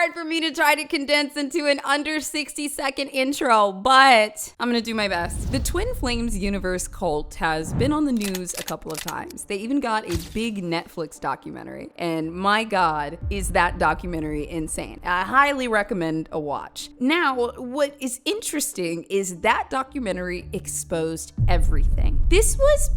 hard for me to try to condense into an under 60-second intro, but I'm gonna do my best. The Twin Flames universe cult has been on the news a couple of times. They even got a big Netflix documentary, and my God, is that documentary insane. I highly recommend a watch. Now, what is interesting is that documentary exposed everything. This was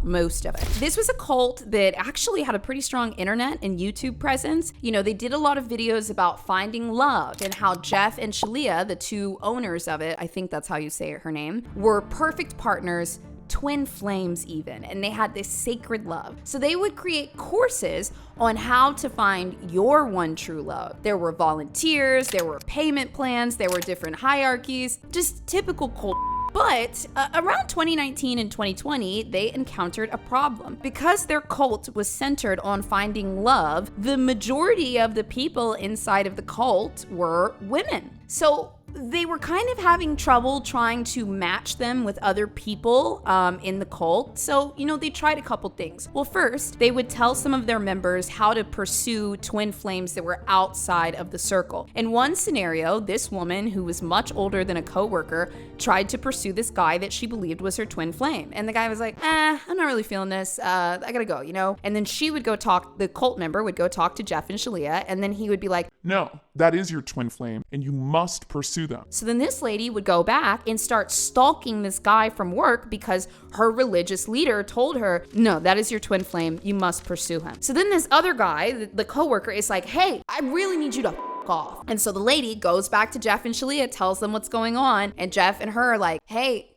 most of it. This was a cult that actually had a pretty strong internet and YouTube presence. You know, they did a lot of videos about finding love and how Jeff and Shaleia, the two owners of it, I think that's how you say her name, were perfect partners, twin flames even, and they had this sacred love. So they would create courses on how to find your one true love. There were volunteers, there were payment plans, there were different hierarchies, just typical cult. But around 2019 and 2020, they encountered a problem. Because their cult was centered on finding love, the majority of the people inside of the cult were women. So they were kind of having trouble trying to match them with other people in the cult. So, you know, they tried a couple things. Well, first, they would tell some of their members how to pursue twin flames that were outside of the circle. In one scenario, this woman, who was much older than a coworker, tried to pursue this guy that she believed was her twin flame. And the guy was like, I'm not really feeling this. I gotta go, you know? And then she would go talk, the cult member would go talk to Jeff and Shaleia, and then he would be like, no, that is your twin flame, and you must pursue them. So then this lady would go back and start stalking this guy from work because her religious leader told her, no, that is your twin flame. You must pursue him. So then this other guy, the coworker, is like, hey, I really need you to off. And so the lady goes back to Jeff and Shaleia, tells them what's going on. And Jeff and her are like, hey,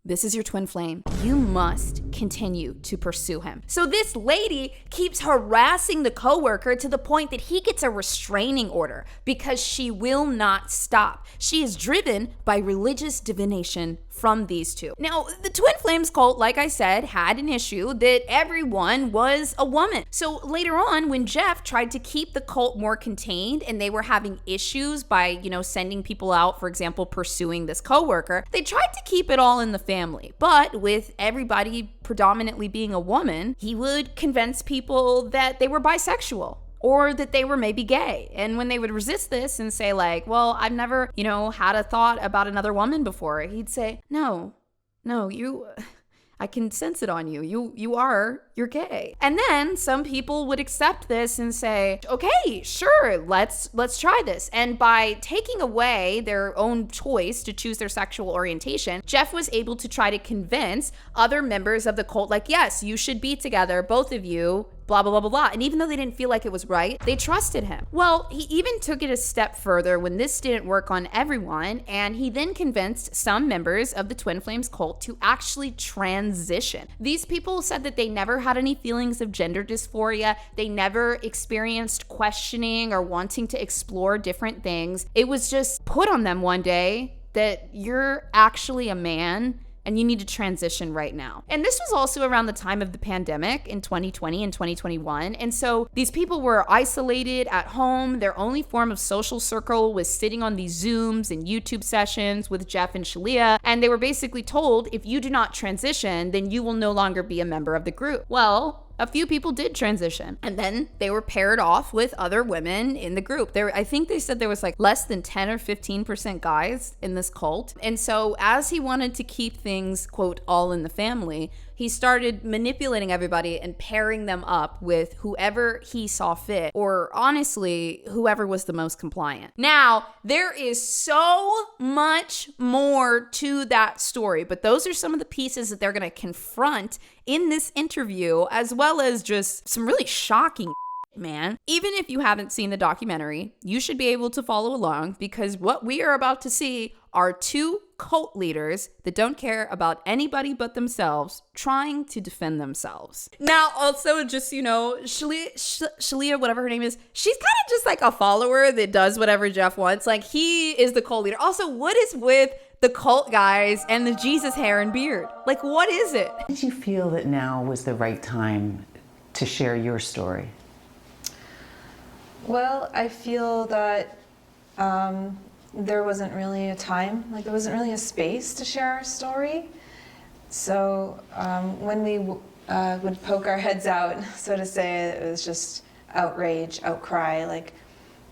this is your twin flame. You must continue to pursue him. So this lady keeps harassing the coworker to the point that he gets a restraining order because she will not stop. She is driven by religious divination from these two. Now, the Twin Flames cult, like I said, had an issue that everyone was a woman. So later on, when Jeff tried to keep the cult more contained and they were having issues by, you know, sending people out, for example, pursuing this coworker, they tried to keep it all in the family. But with everybody predominantly being a woman, he would convince people that they were bisexual or that they were maybe gay. And when they would resist this and say like, well, I've never, you know, had a thought about another woman before, he'd say, no, I can sense it on you. You're gay. And then some people would accept this and say, okay, sure, let's try this. And by taking away their own choice to choose their sexual orientation, Jeff was able to try to convince other members of the cult, like, yes, you should be together, both of you, blah, blah, blah, blah, blah. And even though they didn't feel like it was right, they trusted him. Well, he even took it a step further when this didn't work on everyone, and he then convinced some members of the Twin Flames cult to actually transition. These people said that they never had any feelings of gender dysphoria. They never experienced questioning or wanting to explore different things. It was just put on them one day that you're actually a man and you need to transition right now. And this was also around the time of the pandemic in 2020 and 2021. And so these people were isolated at home. Their only form of social circle was sitting on these Zooms and YouTube sessions with Jeff and Shaleia. And they were basically told, if you do not transition, then you will no longer be a member of the group. Well, a few people did transition, and then they were paired off with other women in the group. I think they said there was like less than 10 or 15% guys in this cult. And so as he wanted to keep things, quote, all in the family, he started manipulating everybody and pairing them up with whoever he saw fit, or honestly, whoever was the most compliant. Now, there is so much more to that story, but those are some of the pieces that they're going to confront in this interview, as well as just some really shocking man. Even if you haven't seen the documentary, you should be able to follow along, because what we are about to see are two cult leaders that don't care about anybody but themselves trying to defend themselves. Now, also, just, you know, Shaleia, whatever her name is, she's kind of just like a follower that does whatever Jeff wants. Like, he is the cult leader. Also, what is with the cult guys and the Jesus hair and beard? Like, what is it? Did you feel that now was the right time to share your story? Well, I feel that there wasn't really a time, like there wasn't really a space to share our story. So when we would poke our heads out, so to say, it was just outrage, outcry, like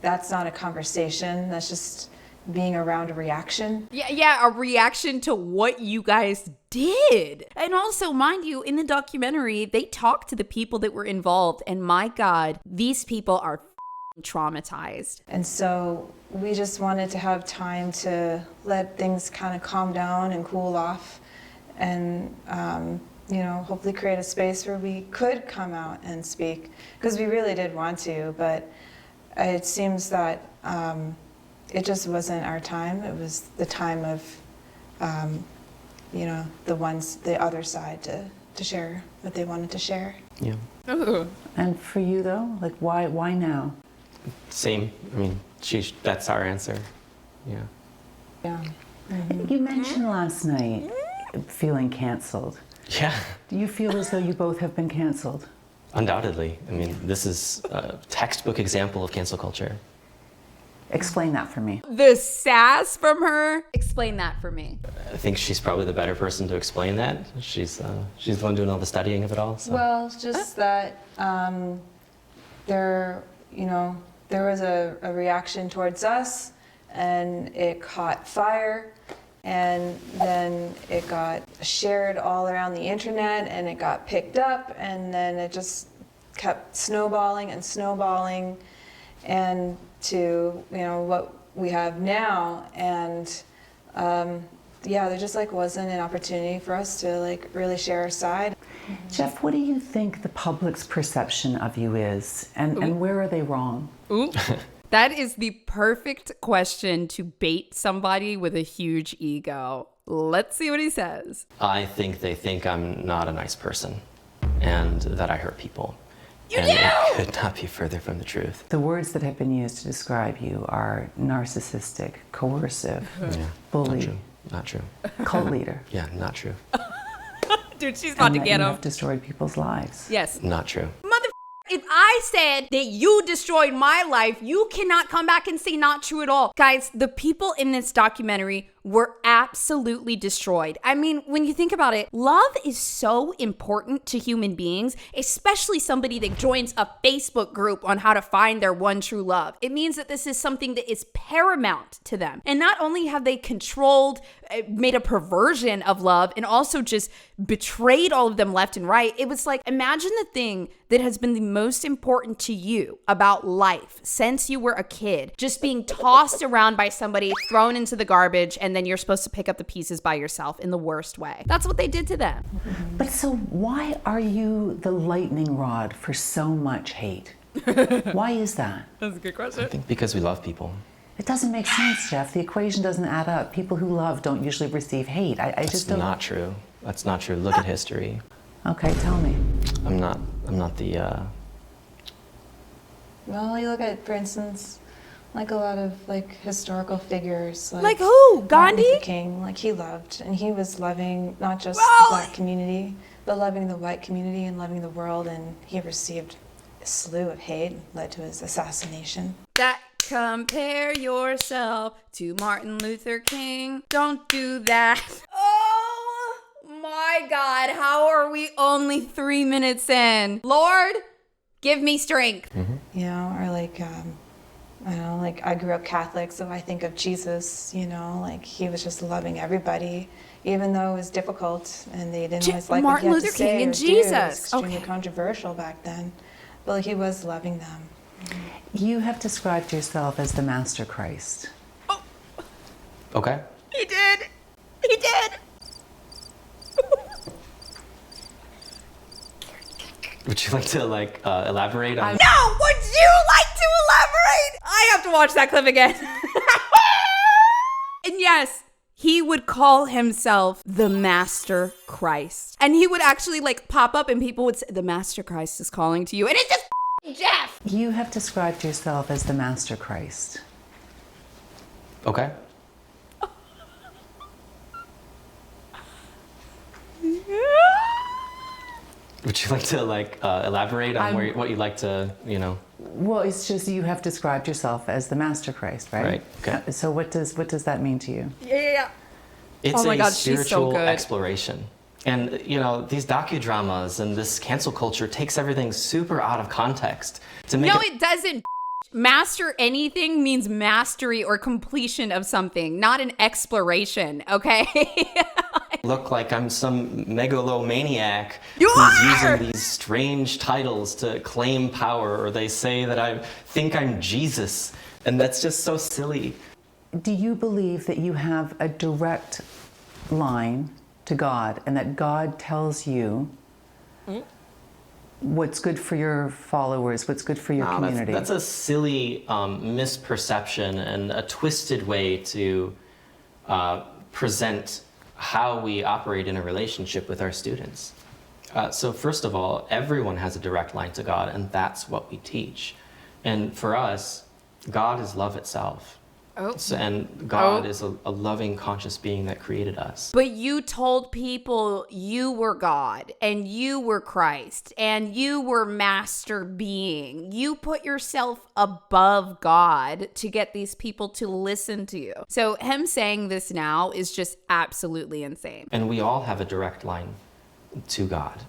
that's not a conversation. That's just being around a reaction. Yeah, a reaction to what you guys did. And also, mind you, in the documentary, they talked to the people that were involved, and my God, these people are traumatized. And so we just wanted to have time to let things kind of calm down and cool off, and hopefully create a space where we could come out and speak, because we really did want to, but it seems that it just wasn't our time. It was the time of the other side to share what they wanted to share. Yeah. Ooh. And for you though, like why now? Same. I mean, that's our answer. Yeah. Yeah. You mentioned last night feeling canceled. Yeah. Do you feel as though you both have been canceled? Undoubtedly. I mean, this is a textbook example of cancel culture. Explain that for me. The sass from her. Explain that for me. I think she's probably the better person to explain that. She's the one doing all the studying of it all. So. Well, it's just that there was a reaction towards us, and it caught fire, and then it got shared all around the internet, and it got picked up, and then it just kept snowballing and snowballing, and to what we have now. And there just wasn't an opportunity for us to really share our side. Jeff, what do you think the public's perception of you is, and where are they wrong? Ooh. That is the perfect question to bait somebody with a huge ego. Let's see what he says. I think they think I'm not a nice person and that I hurt people. And it could not be further from the truth. The words that have been used to describe you are narcissistic, coercive, bully, Not true. cult leader. Yeah, not true. Dude, she's about to get You him. have destroyed people's lives. Yes. Not true. If I said that you destroyed my life, you cannot come back and say not true at all. Guys, the people in this documentary were absolutely destroyed. I mean, when you think about it, love is so important to human beings, especially somebody that joins a Facebook group on how to find their one true love. It means that this is something that is paramount to them. And not only have they controlled, made a perversion of love, and also just betrayed all of them left and right. It was like, imagine the thing that has been the most important to you about life since you were a kid, just being tossed around by somebody, thrown into the garbage, and then you're supposed to pick up the pieces by yourself in the worst way. That's what they did to them. But so why are you the lightning rod for so much hate? Why is that? That's a good question. I think because we love people. It doesn't make sense, Jeff. The equation doesn't add up. People who love don't usually receive hate. I just don't. That's not true. That's not true. Look at history. Okay, tell me. I'm not the Well, you look at, for instance, a lot of historical figures. Like who? Martin Gandhi? Luther King, he loved, and he was loving not just the black community, but loving the white community and loving the world, and he received a slew of hate, led to his assassination. That compare yourself to Martin Luther King. Don't do that. Oh my God, how are we only 3 minutes in? Lord, give me strength. Mm-hmm. Or I grew up Catholic, so I think of Jesus, he was just loving everybody, even though it was difficult and they didn't always like Martin what he had Luther to say King and or do. It was Jesus. extremely Okay. controversial back then, but he was loving them. You have described yourself as the Master Christ. Okay. He did. He did. Would you like to elaborate on? No, would you like to elaborate? I have to watch that clip again. And yes, he would call himself the Master Christ. And he would actually pop up and people would say, the Master Christ is calling to you. And it's just Jeff. You have described yourself as the Master Christ. Okay. Would you like to elaborate on what you'd like to, Well, it's just you have described yourself as the Master Christ, right? Right, okay. So what does that mean to you? Yeah. It's Oh my a God, she's so spiritual good. exploration. And, these docudramas and this cancel culture takes everything super out of context to make No, it it doesn't. Master anything means mastery or completion of something, not an exploration, okay? Look like I'm some megalomaniac You who's are! using these strange titles to claim power, or they say that I think I'm Jesus, and that's just so silly. Do you believe that you have a direct line to God and that God tells you what's good for your followers, what's good for your community? That's a silly misperception and a twisted way to present how we operate in a relationship with our students. So first of all, everyone has a direct line to God, and that's what we teach. And for us, God is love itself. And God is a loving, conscious being that created us. But you told people you were God and you were Christ and you were master being. You put yourself above God to get these people to listen to you. So him saying this now is just absolutely insane. And we all have a direct line to God.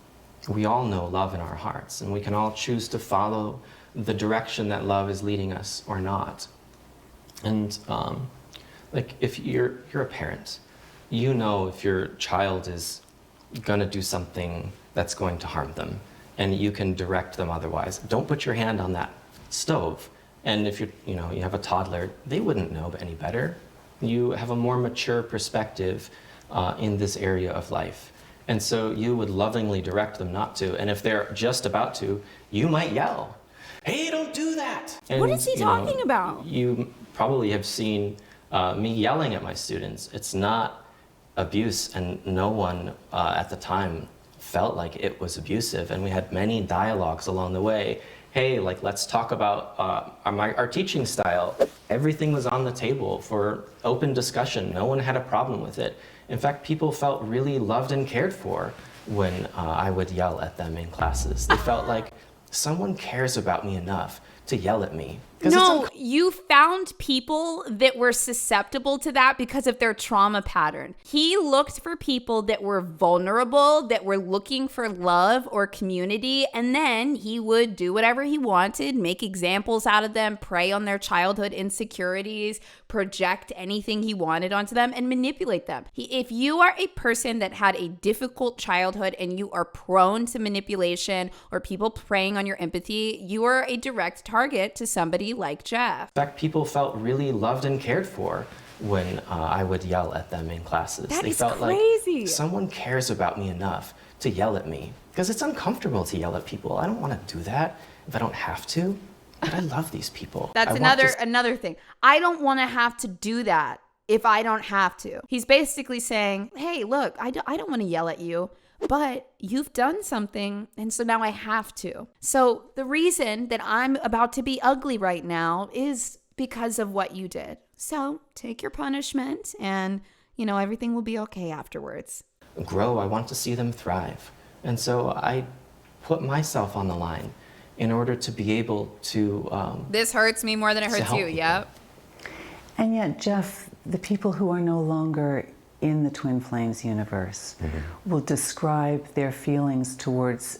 We all know love in our hearts, and we can all choose to follow the direction that love is leading us or not. And like if you're a parent, you know if your child is gonna do something that's going to harm them, and you can direct them otherwise. Don't put your hand on that stove. And if you have a toddler, they wouldn't know any better. You have a more mature perspective in this area of life. And so you would lovingly direct them not to. And if they're just about to, you might yell, "Hey, don't do that!" And, What is he talking about? You probably have seen me yelling at my students. It's not abuse, and no one at the time felt like it was abusive. And we had many dialogues along the way. Hey, like, let's talk about our teaching style. Everything was on the table for open discussion. No one had a problem with it. In fact, people felt really loved and cared for when I would yell at them in classes. They felt like someone cares about me enough to yell at me. No, you found people that were susceptible to that because of their trauma pattern. He looked for people that were vulnerable, that were looking for love or community, and then he would do whatever he wanted, make examples out of them, prey on their childhood insecurities, project anything he wanted onto them, and manipulate them. If you are a person that had a difficult childhood and you are prone to manipulation or people preying on your empathy, you are a direct target to somebody like Jeff. In fact, people felt really loved and cared for when I would yell at them in classes. That they is felt crazy. like someone cares about me enough to yell at me. Because it's uncomfortable to yell at people. I don't want to do that if I don't have to. But I love these people. That's another thing. I don't want to have to do that if I don't have to. He's basically saying, hey, look, I don't want to yell at you, but you've done something, and so now I have to. So the reason that I'm about to be ugly right now is because of what you did. So take your punishment, and, everything will be okay afterwards. Grow, I want to see them thrive. And so I put myself on the line in order to be able to... This hurts me more than it hurts you, yep. And yet, Jeff, the people who are no longer in the Twin Flames universe will describe their feelings towards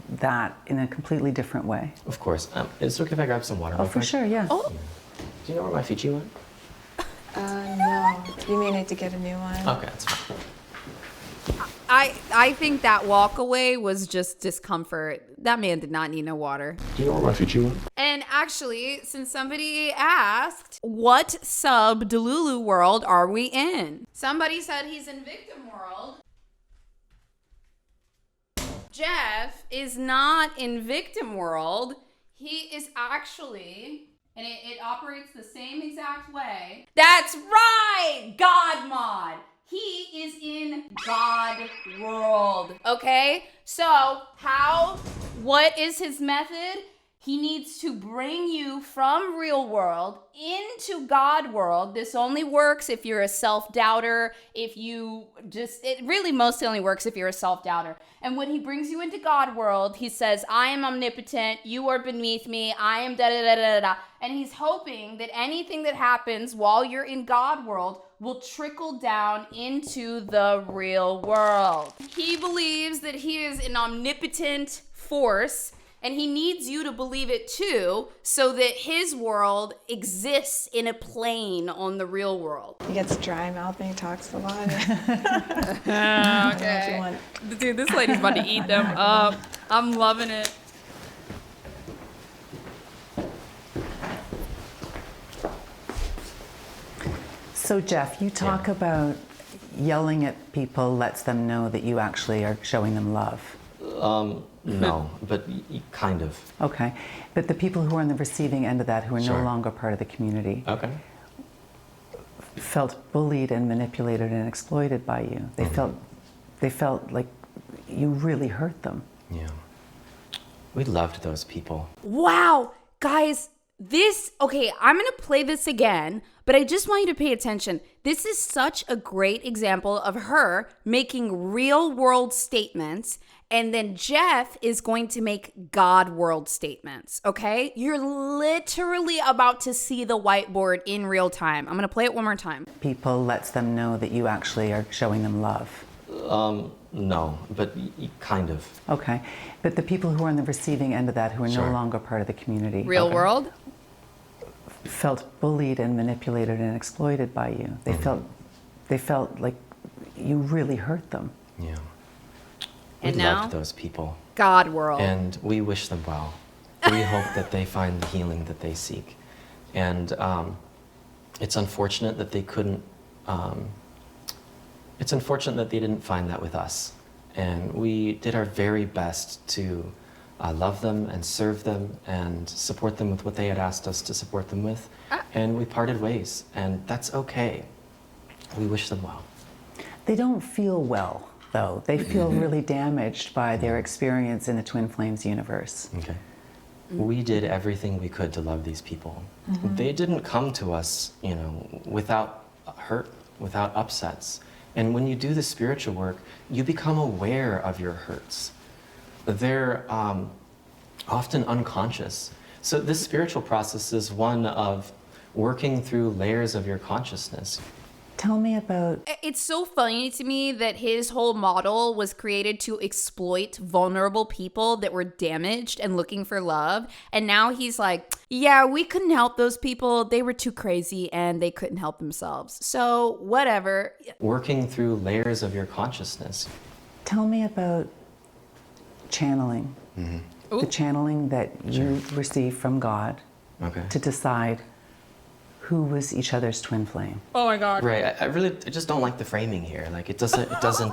that in a completely different way. Of course. Is it okay if I grab some water? Oh, for sure, yes. Oh. Do you know where my Fiji went? No. You may need to get a new one. Okay, that's fine. I think that walk away was just discomfort. That man did not need no water. Do you know where my Fiji went? And actually, since somebody asked, what sub-Delulu world are we in? Somebody said he's in victim world. Jeff is not in victim world. He is actually, and it operates the same exact way. That's right, God mod. He is in God world, okay? So what is his method? He needs to bring you from real world into God world. This only works if you're a self-doubter, it really mostly only works if you're a self-doubter. And when he brings you into God world, he says, I am omnipotent, you are beneath me, I am da-da-da-da-da. And he's hoping that anything that happens while you're in God world will trickle down into the real world. He believes that he is an omnipotent force And he needs you to believe it too, so that his world exists in a plane on the real world. He gets dry mouth and he talks a lot. Okay. Dude, this lady's about to eat them up. I'm loving it. So Jeff, you talk about yelling at people lets them know that you actually are showing them love. No, but kind of. Okay. But the people who are on the receiving end of that, who are no longer part of the community, felt bullied and manipulated and exploited by you. They felt like you really hurt them. Yeah. We loved those people. Wow, guys, okay, I'm going to play this again, but I just want you to pay attention. This is such a great example of her making real world statements, and then Jeff is going to make God world statements, okay? You're literally about to see the whiteboard in real time. I'm going to play it one more time. People lets them know that you actually are showing them love. No, but kind of. Okay. But the people who are on the receiving end of that, who are no longer part of the community, Real world? felt bullied and manipulated and exploited by you. They felt like you really hurt them. Yeah. And we now? loved those people. God world. And we wish them well. We hope that they find the healing that they seek. And it's unfortunate that they couldn't, it's unfortunate that they didn't find that with us. And we did our very best to love them and serve them and support them with what they had asked us to support them with. And we parted ways, and that's okay. We wish them well. They don't feel well, though. They feel really damaged by their experience in the Twin Flames universe. Okay. We did everything we could to love these people. They didn't come to us, without hurt, without upsets. And when you do the spiritual work, you become aware of your hurts. They're often unconscious. So this spiritual process is one of working through layers of your consciousness. Tell me about... It's so funny to me that his whole model was created to exploit vulnerable people that were damaged and looking for love. And now he's like, yeah, we couldn't help those people. They were too crazy and they couldn't help themselves. So whatever. Working through layers of your consciousness. Tell me about channeling. The channeling that you receive from God to decide who was each other's twin flame. Oh my God. Right. I just don't like the framing here. Like it doesn't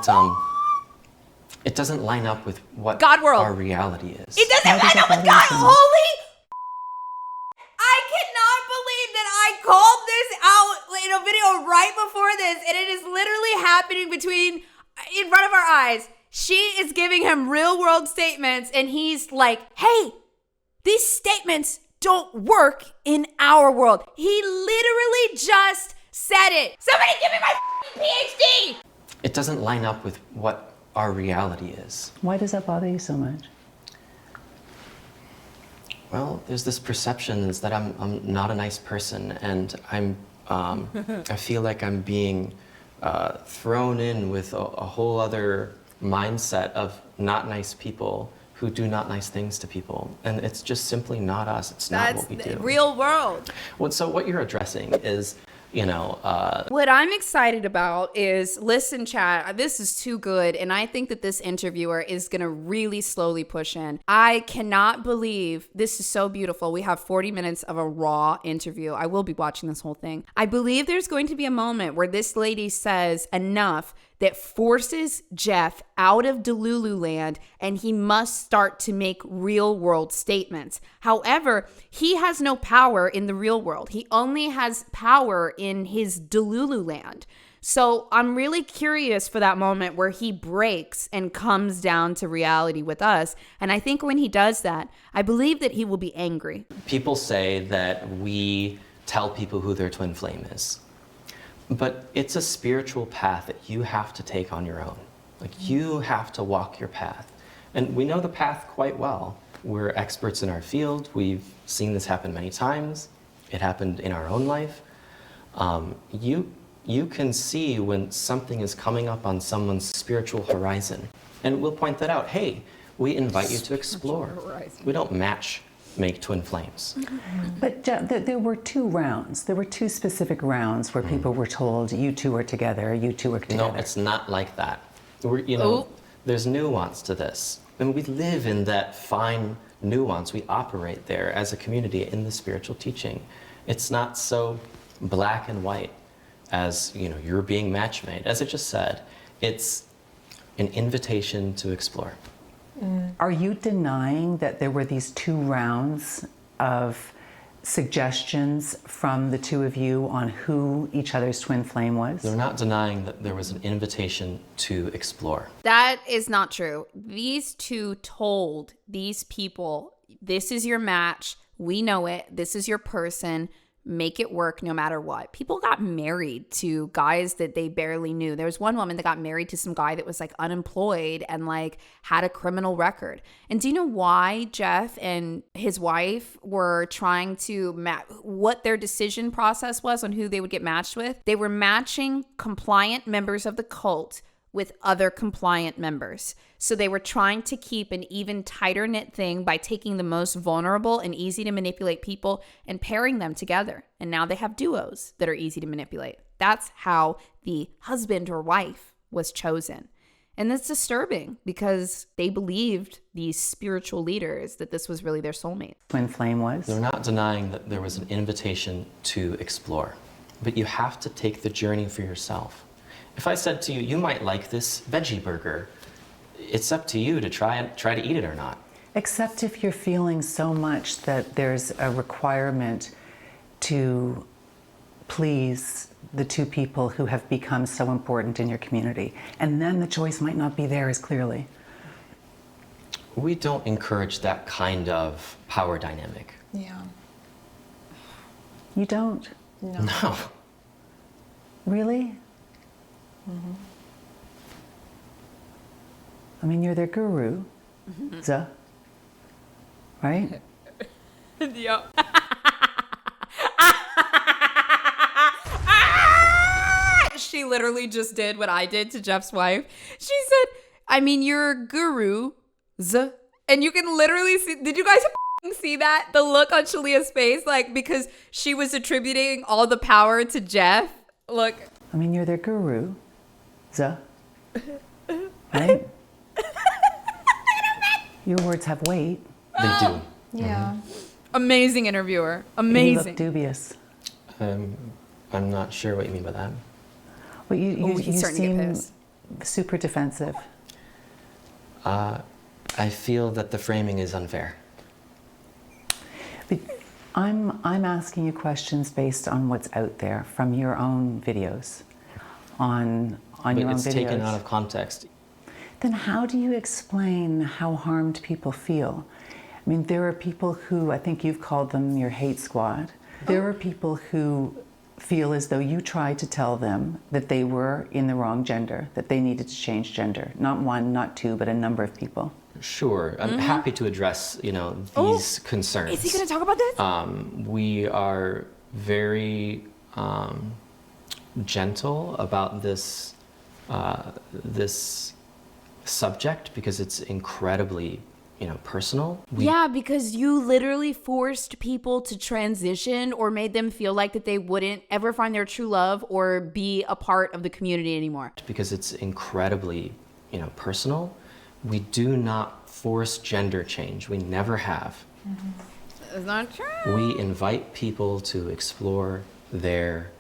line up with what God world. our reality is. It doesn't line up with God. Holy! I cannot believe that I called this out in a video right before this, and it is literally happening in front of our eyes. She is giving him real world statements, and he's like, hey, these statements don't work in our world. He literally just said it. Somebody give me my PhD! It doesn't line up with what our reality is. Why does that bother you so much? Well, there's this perception is that I'm not a nice person, and I feel like I'm being thrown in with a whole other mindset of not nice people who do not nice things to people. And it's just simply not us. It's not what we do. That's real world. Well, so what you're addressing is, what I'm excited about is, listen, chat, this is too good. And I think that this interviewer is going to really slowly push in. I cannot believe this is so beautiful. We have 40 minutes of a raw interview. I will be watching this whole thing. I believe there's going to be a moment where this lady says enough that forces Jeff out of Delulu land, and he must start to make real world statements. However, he has no power in the real world. He only has power in his Delulu land. So I'm really curious for that moment where he breaks and comes down to reality with us. And I think when he does that, I believe that he will be angry. People say that we tell people who their twin flame is. But it's a spiritual path that you have to take on your own. Like, you have to walk your path. And we know the path quite well. We're experts in our field. We've seen this happen many times. It happened in our own life. You can see when something is coming up on someone's spiritual horizon. And we'll point that out. Hey, We invite you to explore. We don't make twin flames. But there were 2 rounds. There were 2 specific rounds where people were told, you two are together, you two are together. No, it's not like that. There's nuance to this. And we live in that fine nuance. We operate there as a community in the spiritual teaching. It's not so black and white as, you're being match made. As I just said, it's an invitation to explore. Are you denying that there were these 2 rounds of suggestions from the 2 of you on who each other's twin flame was? They're not denying that there was an invitation to explore. That is not true. These 2 told these people, this is your match. We know it. This is your person. Make it work no matter what. People got married to guys that they barely knew. There was one woman that got married to some guy that was like unemployed and like had a criminal record. And do you know why Jeff and his wife were trying to what their decision process was on who they would get matched with? They were matching compliant members of the cult with other compliant members. So they were trying to keep an even tighter knit thing by taking the most vulnerable and easy to manipulate people and pairing them together. And now they have duos that are easy to manipulate. That's how the husband or wife was chosen. And that's disturbing because they believed, these spiritual leaders, that this was really their soulmate. Twin flame was? They're not denying that there was an invitation to explore, but you have to take the journey for yourself. If I said to you, you might like this veggie burger, it's up to you to try to eat it or not. Except if you're feeling so much that there's a requirement to please the 2 people who have become so important in your community. And then the choice might not be there as clearly. We don't encourage that kind of power dynamic. Yeah. You don't? No. Really? Mm-hmm. I mean, you're their guru, right? Yeah. She literally just did what I did to Jeff's wife. She said, I mean, you're a guru, and you can literally see, did you guys see that? The look on Shaleia's face, like, because she was attributing all the power to Jeff. Look. I mean, you're their guru, right? Your words have weight. They do. Yeah. Amazing interviewer. You Amazing. look dubious. I'm not sure what you mean by that. Well, you he's starting to get seem pissed. super defensive. I feel that the framing is unfair. But I'm asking you questions based on what's out there from your own videos, on But your own it's videos. taken out of context. Then how do you explain how harmed people feel? I mean, there are people who, I think you've called them your hate squad. There are people who feel as though you tried to tell them that they were in the wrong gender, that they needed to change gender. Not 1, not 2, but a number of people. Sure, I'm happy to address, these concerns. Is he going to talk about this? We are very gentle about this subject because it's incredibly, personal. Yeah, because you literally forced people to transition or made them feel like that they wouldn't ever find their true love or be a part of the community anymore. Because it's incredibly, personal. We do not force gender change. We never have. Mm-hmm. It's not true. We invite people to explore their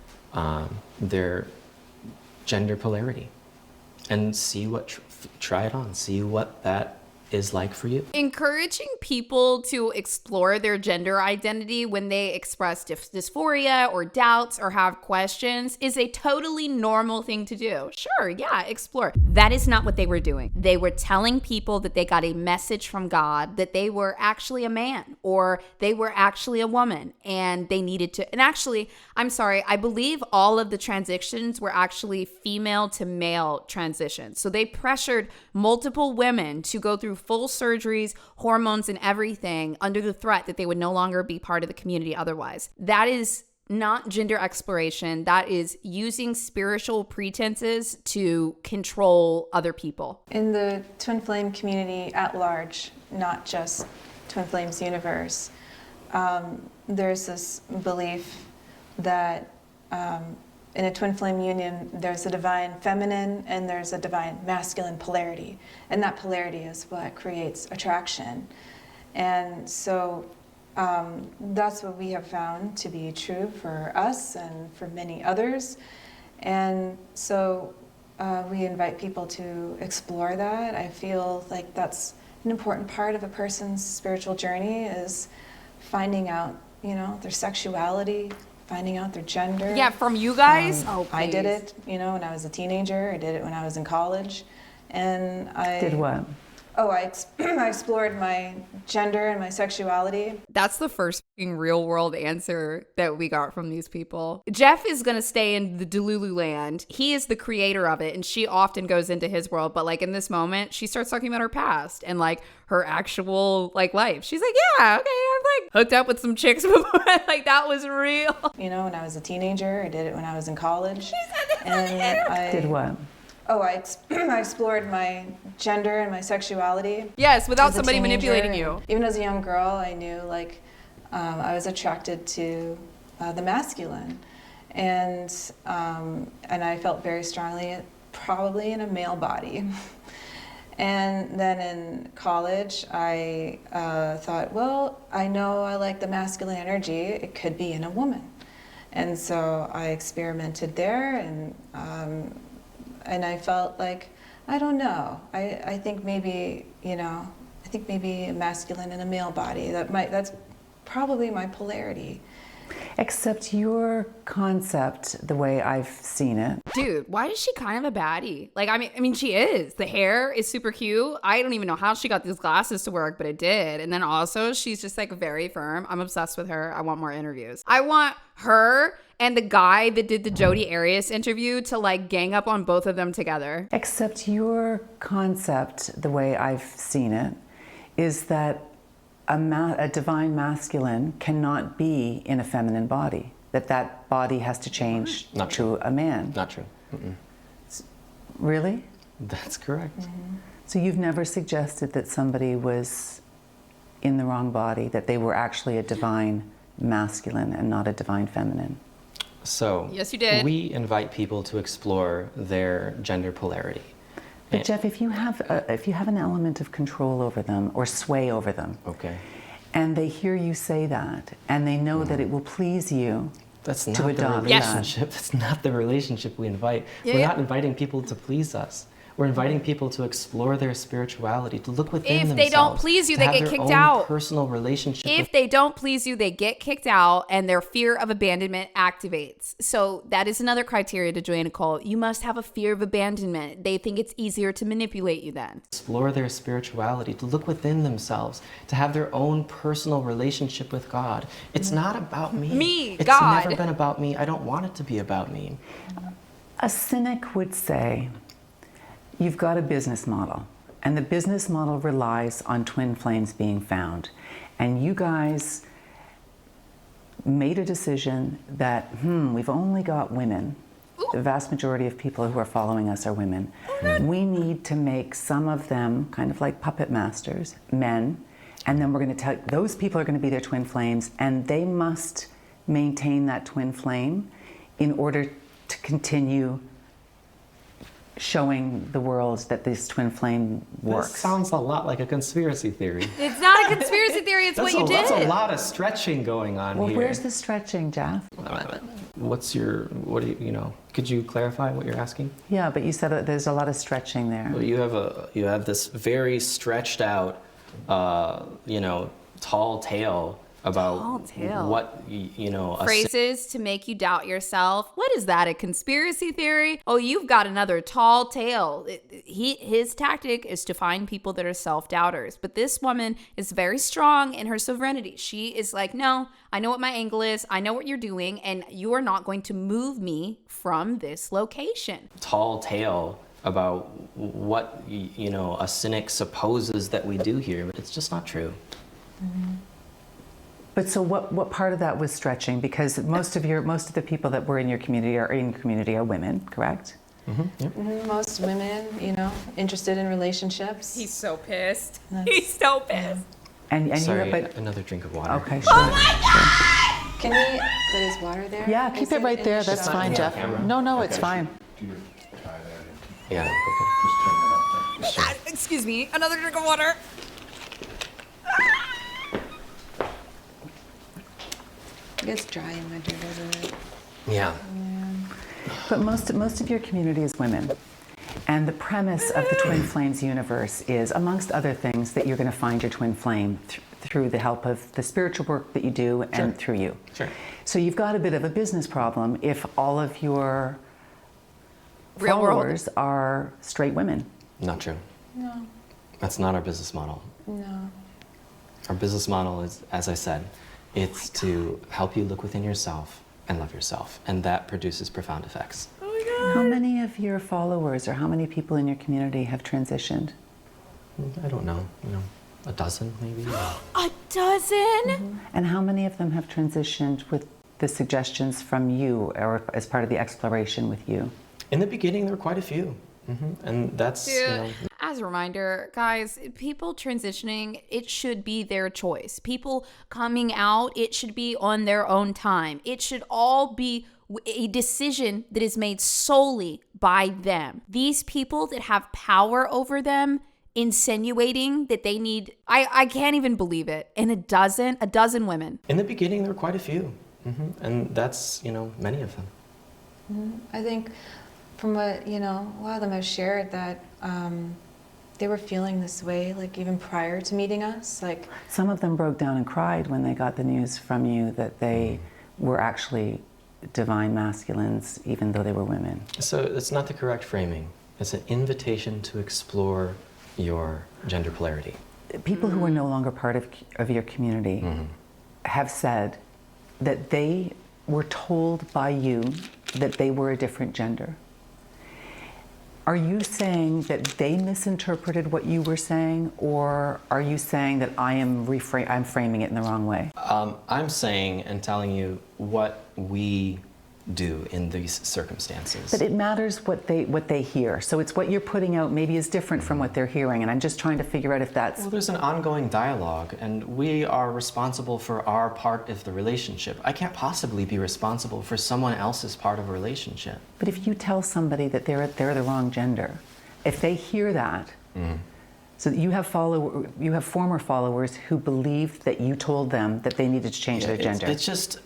gender polarity and see try it on, see what that is like for you. Encouraging people to explore their gender identity when they express dysphoria or doubts or have questions is a totally normal thing to do. Sure, yeah, explore. That is not what they were doing. They were telling people that they got a message from God that they were actually a man or they were actually a woman and they needed to. And actually, I'm sorry, I believe all of the transitions were actually female to male transitions. So they pressured multiple women to go through full surgeries, hormones, and everything under the threat that they would no longer be part of the community otherwise. That is not gender exploration. That is using spiritual pretenses to control other people. In the twin flame community at large, not just Twin Flames universe, there's this belief that in a twin flame union, there's a divine feminine and there's a divine masculine polarity. And that polarity is what creates attraction. And so that's what we have found to be true for us and for many others. And so we invite people to explore that. I feel like that's an important part of a person's spiritual journey, is finding out, their sexuality, finding out their gender. Yeah, from you guys? I did it, when I was a teenager. I did it when I was in college. And I... Did what? Oh, I explored my gender and my sexuality. That's the first real world answer that we got from these people. Jeff is going to stay in the Delulu land. He is the creator of it, and she often goes into his world. But like in this moment, she starts talking about her past and like her actual like life. She's like, yeah, okay, I've like hooked up with some chicks before. Like that was real. When I was a teenager. I did it when I was in college. She said this I Did what? Oh, I explored my gender and my sexuality. Yes, without As a somebody teenager, manipulating you. and even as a young girl, I knew I was attracted to the masculine, and I felt very strongly, probably in a male body. And then in college, I thought, well, I know I like the masculine energy. It could be in a woman, and so I experimented there, and I felt like, I don't know. I think maybe, a masculine in a male body. That's probably my polarity. Except your concept, the way I've seen it. Dude, why is she kind of a baddie? Like, I mean, she is. The hair is super cute. I don't even know how she got these glasses to work, but it did. And then also, she's just like very firm. I'm obsessed with her. I want more interviews. I want her and the guy that did the Jodi Arias interview to like gang up on both of them together. Except your concept, the way I've seen it, is that a divine masculine cannot be in a feminine body. That body has to change to a man. Not true. Mm-mm. Really? That's correct. Mm-hmm. So you've never suggested that somebody was in the wrong body, that they were actually a divine masculine and not a divine feminine? So yes, you did. We invite people to explore their gender polarity. But Jeff, if you have an element of control over them or sway over them, okay, and they hear you say that, and they know that it will please you, that's not to the adopt relationship. That's not the relationship we invite. We're not inviting people to please us. We're inviting people to explore their spirituality, to look within themselves. If they don't please you, they get kicked out. Personal relationship. If they don't please you, they get kicked out, and their fear of abandonment activates. So that is another criteria to join a cult. You must have a fear of abandonment. They think it's easier to manipulate you then. Explore their spirituality, to look within themselves, to have their own personal relationship with God. It's not about me. God. It's never been about me. I don't want it to be about me. A cynic would say, you've got a business model, and the business model relies on twin flames being found. And you guys made a decision that, we've only got women. Ooh. The vast majority of people who are following us are women. We need to make some of them kind of like puppet masters, men, and then we're going to tell those people are going to be their twin flames, and they must maintain that twin flame in order to continue showing the world that this twin flame works. This sounds a lot like a conspiracy theory. It's not a conspiracy theory, it's what you did. That's a lot of stretching going on here. Well, where's the stretching, Jeff? Could you clarify what you're asking? Yeah, but you said that there's a lot of stretching there. Well, you have this very stretched out, tall tale about what, phrases to make you doubt yourself. What is that, a conspiracy theory? Oh, you've got another tall tale. His tactic is to find people that are self-doubters. But this woman is very strong in her sovereignty. She is like, no, I know what my angle is. I know what you're doing, and you are not going to move me from this location. Tall tale about what, a cynic supposes that we do here, but it's just not true. Mm-hmm. But so what part of that was stretching? Because most of the people that were in your community are women, correct? Most women, interested in relationships. He's so pissed. He's so pissed. And Sorry, you, but another drink of water. okay, sure. Oh my God! Can we put his water there? Yeah, keep Is it right in there. the That's shot? fine, Jeff. No, it's fine. Yeah. Excuse me, another drink of water. It gets dry in winter, doesn't it? Yeah. But most of your community is women. And the premise of the Twin Flames universe is, amongst other things, that you're going to find your twin flame through the help of the spiritual work that you do and through you. Sure. So you've got a bit of a business problem if all of your Real world. followers are straight women. Not true. No. That's not our business model. No. Our business model is, as I said, it's to help you look within yourself and love yourself, and that produces profound effects. How many of your followers or how many people in your community have transitioned? I don't know, a dozen maybe. A dozen? And how many of them have transitioned with the suggestions from you or as part of the exploration with you? In the beginning, there were quite a few, and that's As a reminder, guys, people transitioning, it should be their choice. People coming out, it should be on their own time. It should all be a decision that is made solely by them. These people that have power over them insinuating that they need, I can't even believe it. And a dozen women. In the beginning, there were quite a few, and that's many of them. I think from what, a lot of them have shared that they were feeling this way, like even prior to meeting us. Like Some of them broke down and cried when they got the news from you that they were actually divine masculines, even though they were women. So it's not the correct framing. It's an invitation to explore your gender polarity. People who are no longer part of your community have said that they were told by you that they were a different gender. Are you saying that they misinterpreted what you were saying, or are you saying that I'm framing it in the wrong way? I'm saying and telling you what we do in these circumstances. But it matters what they hear. So it's what you're putting out maybe is different from what they're hearing, and I'm just trying to figure out if that's... Well, there's an ongoing dialogue, and we are responsible for our part of the relationship. I can't possibly be responsible for someone else's part of a relationship. But if you tell somebody that they're the wrong gender, if they hear that, so you have former followers who believed that you told them that they needed to change their gender. It's just,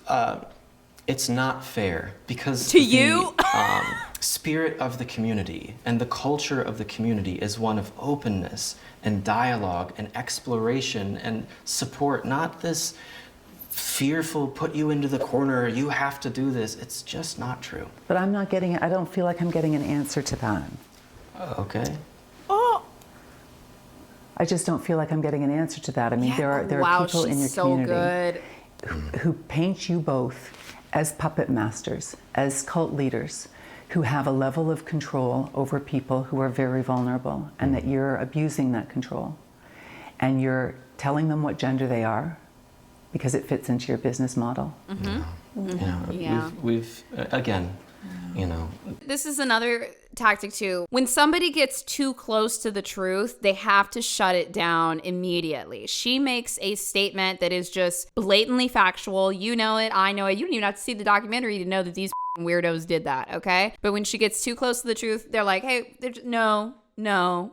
it's not fair because To you? spirit of the community and the culture of the community is one of openness and dialogue and exploration and support, not this fearful, put you into the corner, you have to do this. It's just not true. But I'm not getting it. I don't feel like I'm getting an answer to that. Okay. Oh, I just don't feel like I'm getting an answer to that. I mean, there are wow, people in your she's so community good. who paint you both as puppet masters, as cult leaders, who have a level of control over people who are very vulnerable, and that you're abusing that control. And you're telling them what gender they are because it fits into your business model. Yeah. We've again, This is another tactic too. When somebody gets too close to the truth, they have to shut it down immediately. She makes a statement that is just blatantly factual. You know it, I know it. You don't even have to see the documentary to know that these weirdos did that, okay? But when she gets too close to the truth, they're like, hey, no. That's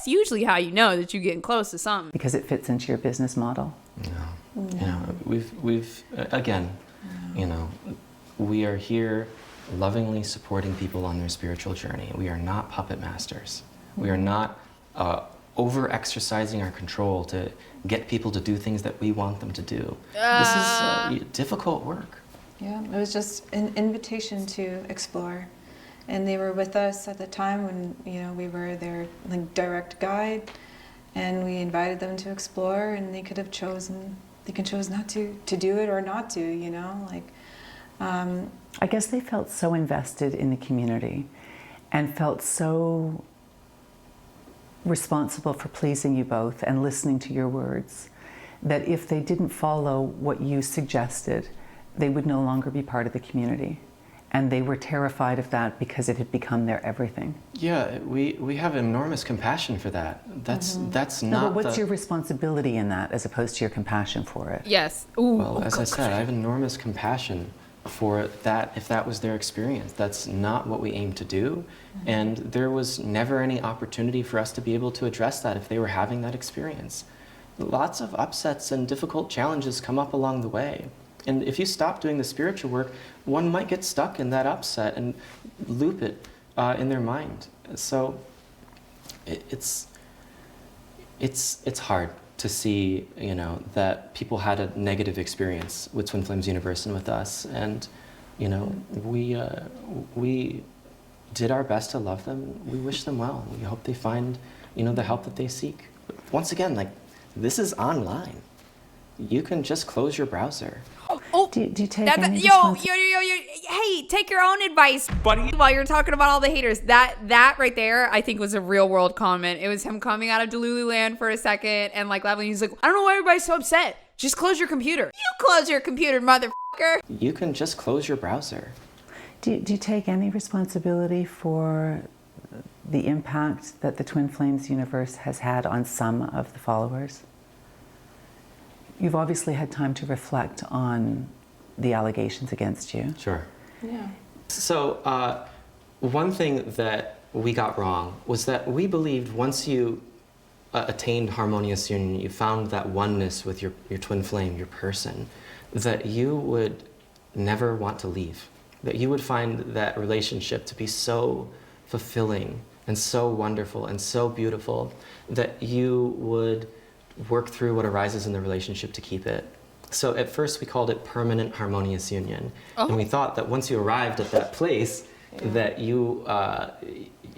usually how you know that you're getting close to something. Because it fits into your business model. we've again, we are here lovingly supporting people on their spiritual journey. We are not puppet masters. We are not over-exercising our control to get people to do things that we want them to do. This is difficult work. Yeah, it was just an invitation to explore. And they were with us at the time when, we were their direct guide, and we invited them to explore, and they could have chosen, not to do it or not to, I guess they felt so invested in the community and felt so responsible for pleasing you both and listening to your words that if they didn't follow what you suggested, they would no longer be part of the community. And they were terrified of that because it had become their everything. Yeah, we have enormous compassion for that. That's No, not but what's your responsibility in that as opposed to your compassion for it? Yes. Ooh. Well, as I said, I have enormous compassion for that if that was their experience. That's not what we aim to do. And there was never any opportunity for us to be able to address that if they were having that experience. Lots of upsets and difficult challenges come up along the way. And if you stop doing the spiritual work, one might get stuck in that upset and loop it in their mind. So it's hard to see, that people had a negative experience with Twin Flames Universe and with us. And, we did our best to love them. We wish them well. We hope they find, the help that they seek. But once again, this is online. You can just close your browser. Oh, Do you take that, any yo, hey, take your own advice, buddy. While you're talking about all the haters, that right there, I think was a real world comment. It was him coming out of Delulu land for a second and laughing. He's like, I don't know why everybody's so upset. Just close your computer. You close your computer, motherfucker. You can just close your browser. Do you take any responsibility for the impact that the Twin Flames universe has had on some of the followers? You've obviously had time to reflect on the allegations against you. Sure. Yeah. So one thing that we got wrong was that we believed once you attained harmonious union, you found that oneness with your twin flame, your person, that you would never want to leave. That you would find that relationship to be so fulfilling and so wonderful and so beautiful that you would work through what arises in the relationship to keep it. So at first we called it permanent harmonious union. Oh. And we thought that once you arrived at that place, that you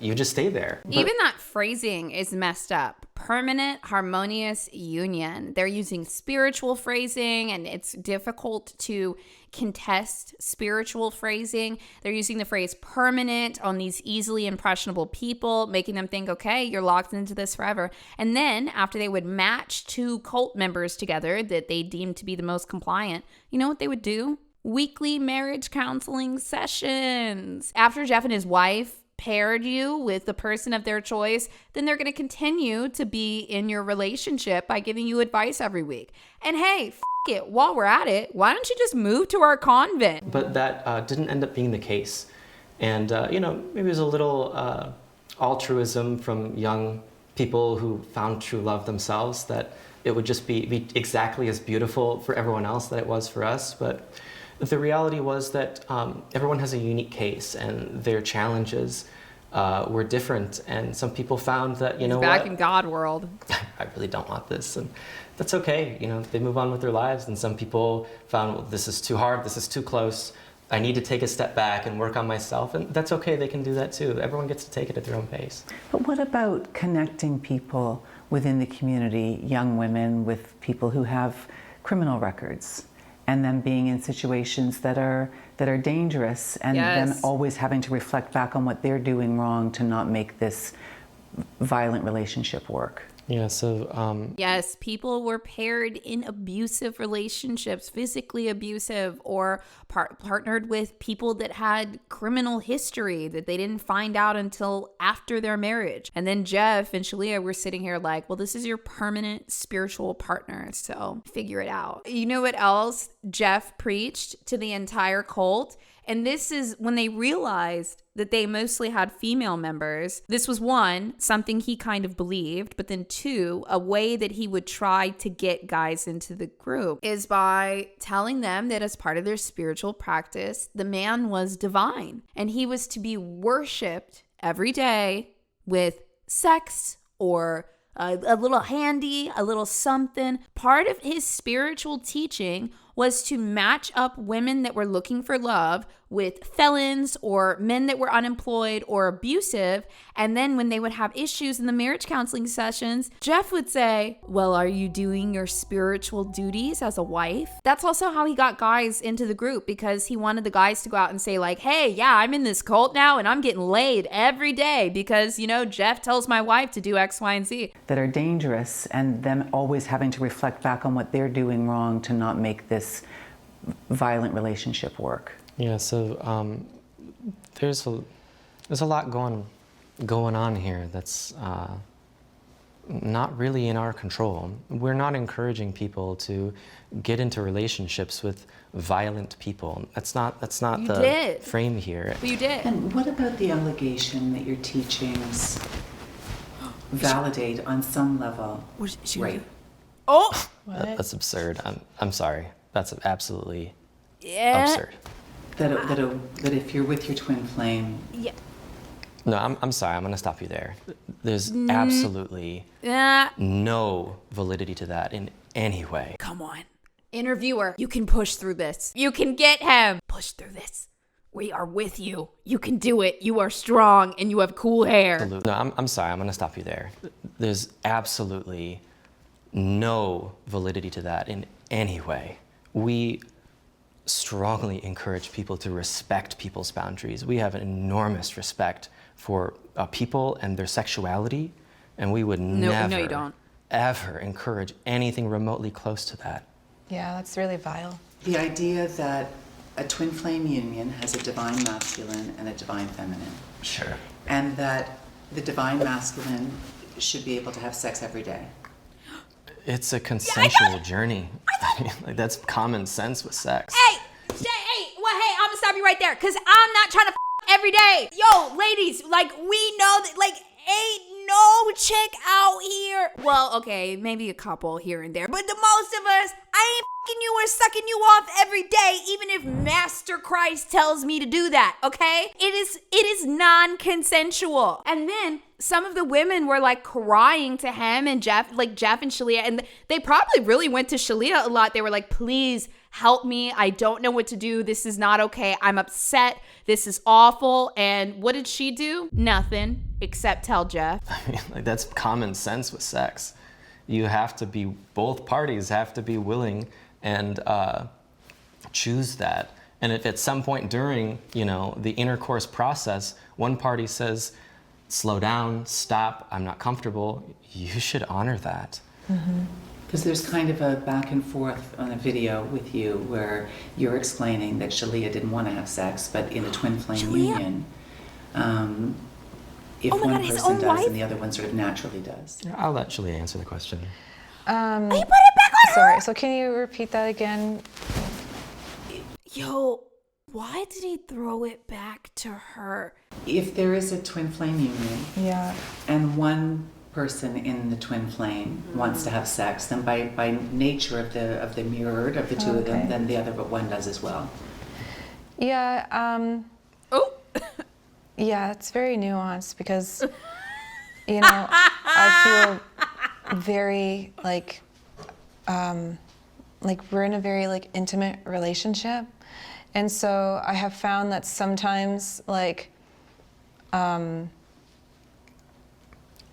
just stay there. Even that phrasing is messed up. Permanent harmonious union. They're using spiritual phrasing, and it's difficult to contest spiritual phrasing. They're using the phrase permanent on these easily impressionable people, making them think, okay, you're locked into this forever. And then after they would match two cult members together that they deemed to be the most compliant, you know what they would do? Weekly marriage counseling sessions. After Jeff and his wife paired you with the person of their choice, then they're going to continue to be in your relationship by giving you advice every week. And hey, it, while we're at it, why don't you just move to our convent? But that didn't end up being the case. And, maybe it was a little altruism from young people who found true love themselves, that it would just be exactly as beautiful for everyone else that it was for us. But the reality was that everyone has a unique case, and their challenges were different. And some people found that, back in God world. I really don't want this. And that's okay. They move on with their lives. And some people found, well, this is too hard. This is too close. I need to take a step back and work on myself. And that's okay. They can do that too. Everyone gets to take it at their own pace. But what about connecting people within the community, young women, with people who have criminal records, and them being in situations that are dangerous, and then always having to reflect back on what they're doing wrong to not make this violent relationship work? Yeah, so... Yes, people were paired in abusive relationships, physically abusive, or partnered with people that had criminal history that they didn't find out until after their marriage. And then Jeff and Shaleia were sitting here like, well, this is your permanent spiritual partner, so figure it out. You know what else Jeff preached to the entire cult? And this is when they realized that they mostly had female members. This was one, something he kind of believed, but then two, a way that he would try to get guys into the group is by telling them that as part of their spiritual practice, the man was divine and he was to be worshipped every day with sex or a little handy, a little something. Part of his spiritual teaching was to match up women that were looking for love with felons or men that were unemployed or abusive. And then when they would have issues in the marriage counseling sessions, Jeff would say, well, are you doing your spiritual duties as a wife? That's also how he got guys into the group, because he wanted the guys to go out and say like, hey, yeah, I'm in this cult now and I'm getting laid every day because, you know, Jeff tells my wife to do X, Y, and Z. That are dangerous, and them always having to reflect back on what they're doing wrong to not make this violent relationship work. Yeah, so there's a lot going on here that's not really in our control. We're not encouraging people to get into relationships with violent people. That's not the frame here. But you did. And what about the allegation that your teachings validate on some level rape? Oh! That's absurd. I'm sorry. That's absolutely Yeah. absurd. That if you're with your twin flame, Yeah. No, I'm sorry. I'm going to stop you there. There's absolutely Yeah. no validity to that in any way. Come on. Interviewer, you can push through this. You can get him. Push through this. We are with you. You can do it. You are strong and you have cool hair. Absolutely. No, I'm sorry. I'm going to stop you there. There's absolutely no validity to that in any way. We strongly encourage people to respect people's boundaries. We have an enormous respect for people and their sexuality, and we would never, you don't. ever encourage anything remotely close to that. Yeah, that's really vile. the idea that a twin flame union has a divine masculine and a divine feminine, Sure. and that the divine masculine should be able to have sex every day. It's a consensual journey. I mean, like, that's common sense with sex. Hey, I'm gonna stop you right there, because I'm not trying to every day. Yo, ladies, like, we know that, like, ain't no chick out here. Well, okay, maybe a couple here and there, but the most of us, I ain't fucking you or sucking you off every day, even if Master Christ tells me to do that, okay? It is non-consensual. And then some of the women were like crying to him and Jeff and Shaleia, and they probably really went to Shaleia a lot. They were like, please help me. I don't know what to do. This is not okay. I'm upset. This is awful. And what did she do? Nothing except tell Jeff. I mean, like, that's common sense with sex. You have to be, both parties have to be willing and choose that. And if at some point during, the intercourse process, one party says, slow down, stop, I'm not comfortable, you should honor that. Because there's kind of a back and forth on a video with you where you're explaining that Shaleia didn't want to have sex, but in a twin flame union, if one person does, then the other one sort of naturally does. I'll let Shaleia answer the question. He put it back on her. Sorry, so can you repeat that again? Yo, why did he throw it back to her? If there is a twin flame union, Yeah. and one person in the twin flame wants to have sex, then by nature of the mirrored of the two of them, Okay. then the other but one does as well. Yeah, Oh. yeah, it's very nuanced because, I feel very like we're in a very intimate relationship. And so I have found that sometimes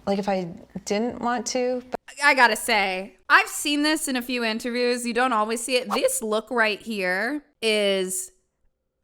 if I didn't want to, I gotta say, I've seen this in a few interviews. You don't always see it. This look right here is,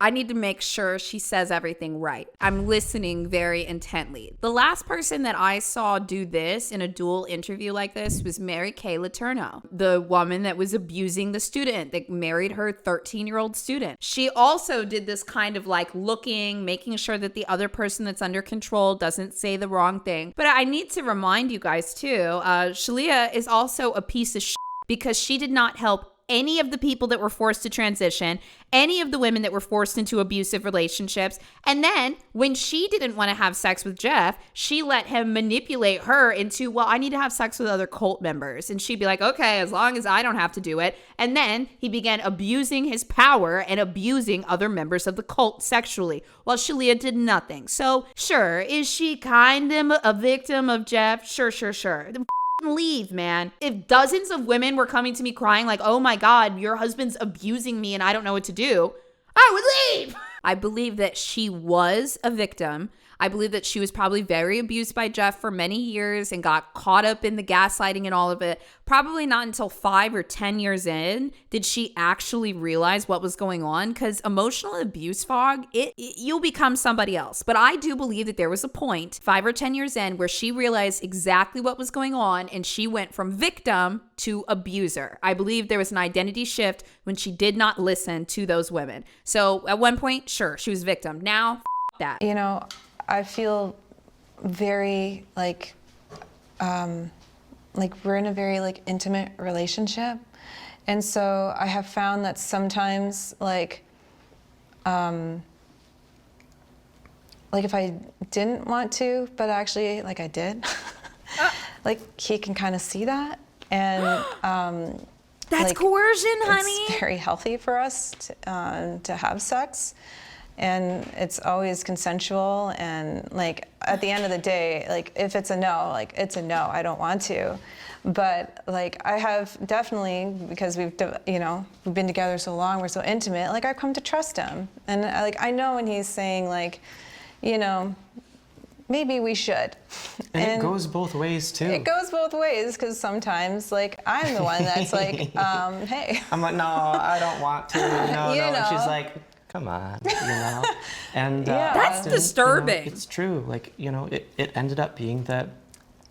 I need to make sure she says everything right. I'm listening very intently. The last person that I saw do this in a dual interview like this was Mary Kay Letourneau, the woman that was abusing the student that married her 13-year-old student. She also did this kind of looking, making sure that the other person that's under control doesn't say the wrong thing. But I need to remind you guys too, Shaleia is also a piece of shit because she did not help any of the people that were forced to transition, any of the women that were forced into abusive relationships. And then when she didn't want to have sex with Jeff, she let him manipulate her into, well, I need to have sex with other cult members. And she'd be like, okay, as long as I don't have to do it. And then he began abusing his power and abusing other members of the cult sexually, while Shaleia did nothing. So sure, is she kind of a victim of Jeff? Sure. leave, man. If dozens of women were coming to me crying like, oh my God, your husband's abusing me and I don't know what to do, I would leave. I believe that she was a victim. I believe that she was probably very abused by Jeff for many years and got caught up in the gaslighting and all of it. Probably not until 5 or 10 years in did she actually realize what was going on, because emotional abuse fog, you'll become somebody else. But I do believe that there was a point 5 or 10 years in where she realized exactly what was going on and she went from victim to abuser. I believe there was an identity shift when she did not listen to those women. So at one point, sure, she was victim. Now, that. You know, I feel very like we're in a very like intimate relationship. And so I have found that sometimes like if I didn't want to, but actually like I did, like he can kind of see that. And that's like, coercion, honey. It's very healthy for us to have sex. And it's always consensual, and like at the end of the day, like if it's a no, like it's a no, I don't want to. But like I have definitely, because we've been together so long, we're so intimate, like I've come to trust him. And I know when he's saying like, maybe we should. And it goes both ways too. It goes both ways, because sometimes like I'm the one that's like, hey. I'm like, no, I don't want to. No. And she's like, come on, and that's disturbing. It's true. Like, it ended up being that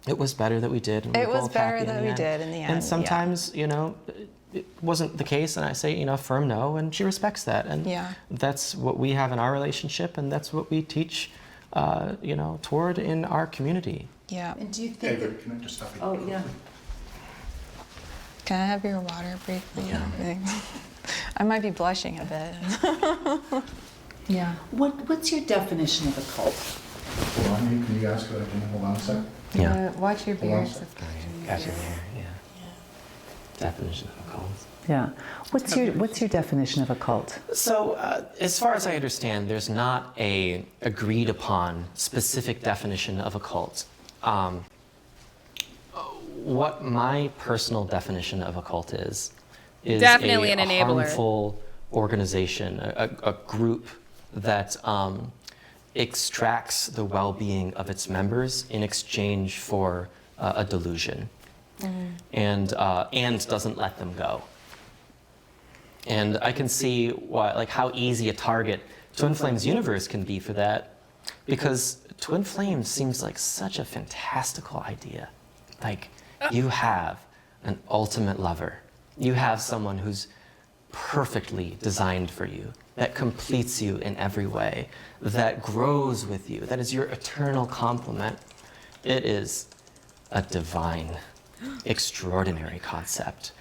it was better that we did. And it was better that we did in the end. And sometimes, it wasn't the case, and I say, firm no, and she respects that. And that's what we have in our relationship, and that's what we teach, toward in our community. Yeah. And do you think Avery, can I just stop you? Oh, yeah. Can I have your water briefly? Yeah. I might be blushing a bit. Yeah. What's your definition of a cult? Hold on, can you ask her? Can you hold on a sec? Yeah. Watch your Hold on a beard. sec. Gotcha. Yeah. Definition of a cult. Yeah. What's your definition of a cult? So, as far as I understand, there's not a agreed upon specific definition of a cult. What my personal definition of a cult is Definitely a an enabler. harmful organization, a group that extracts the well-being of its members in exchange for a delusion, and doesn't let them go. And I can see how easy a target Twin Flames universe can be for that, because Twin Flames seems like such a fantastical idea. Like, you have an ultimate lover. You have someone who's perfectly designed for you, that completes you in every way, that grows with you, that is your eternal complement. It is a divine, extraordinary concept.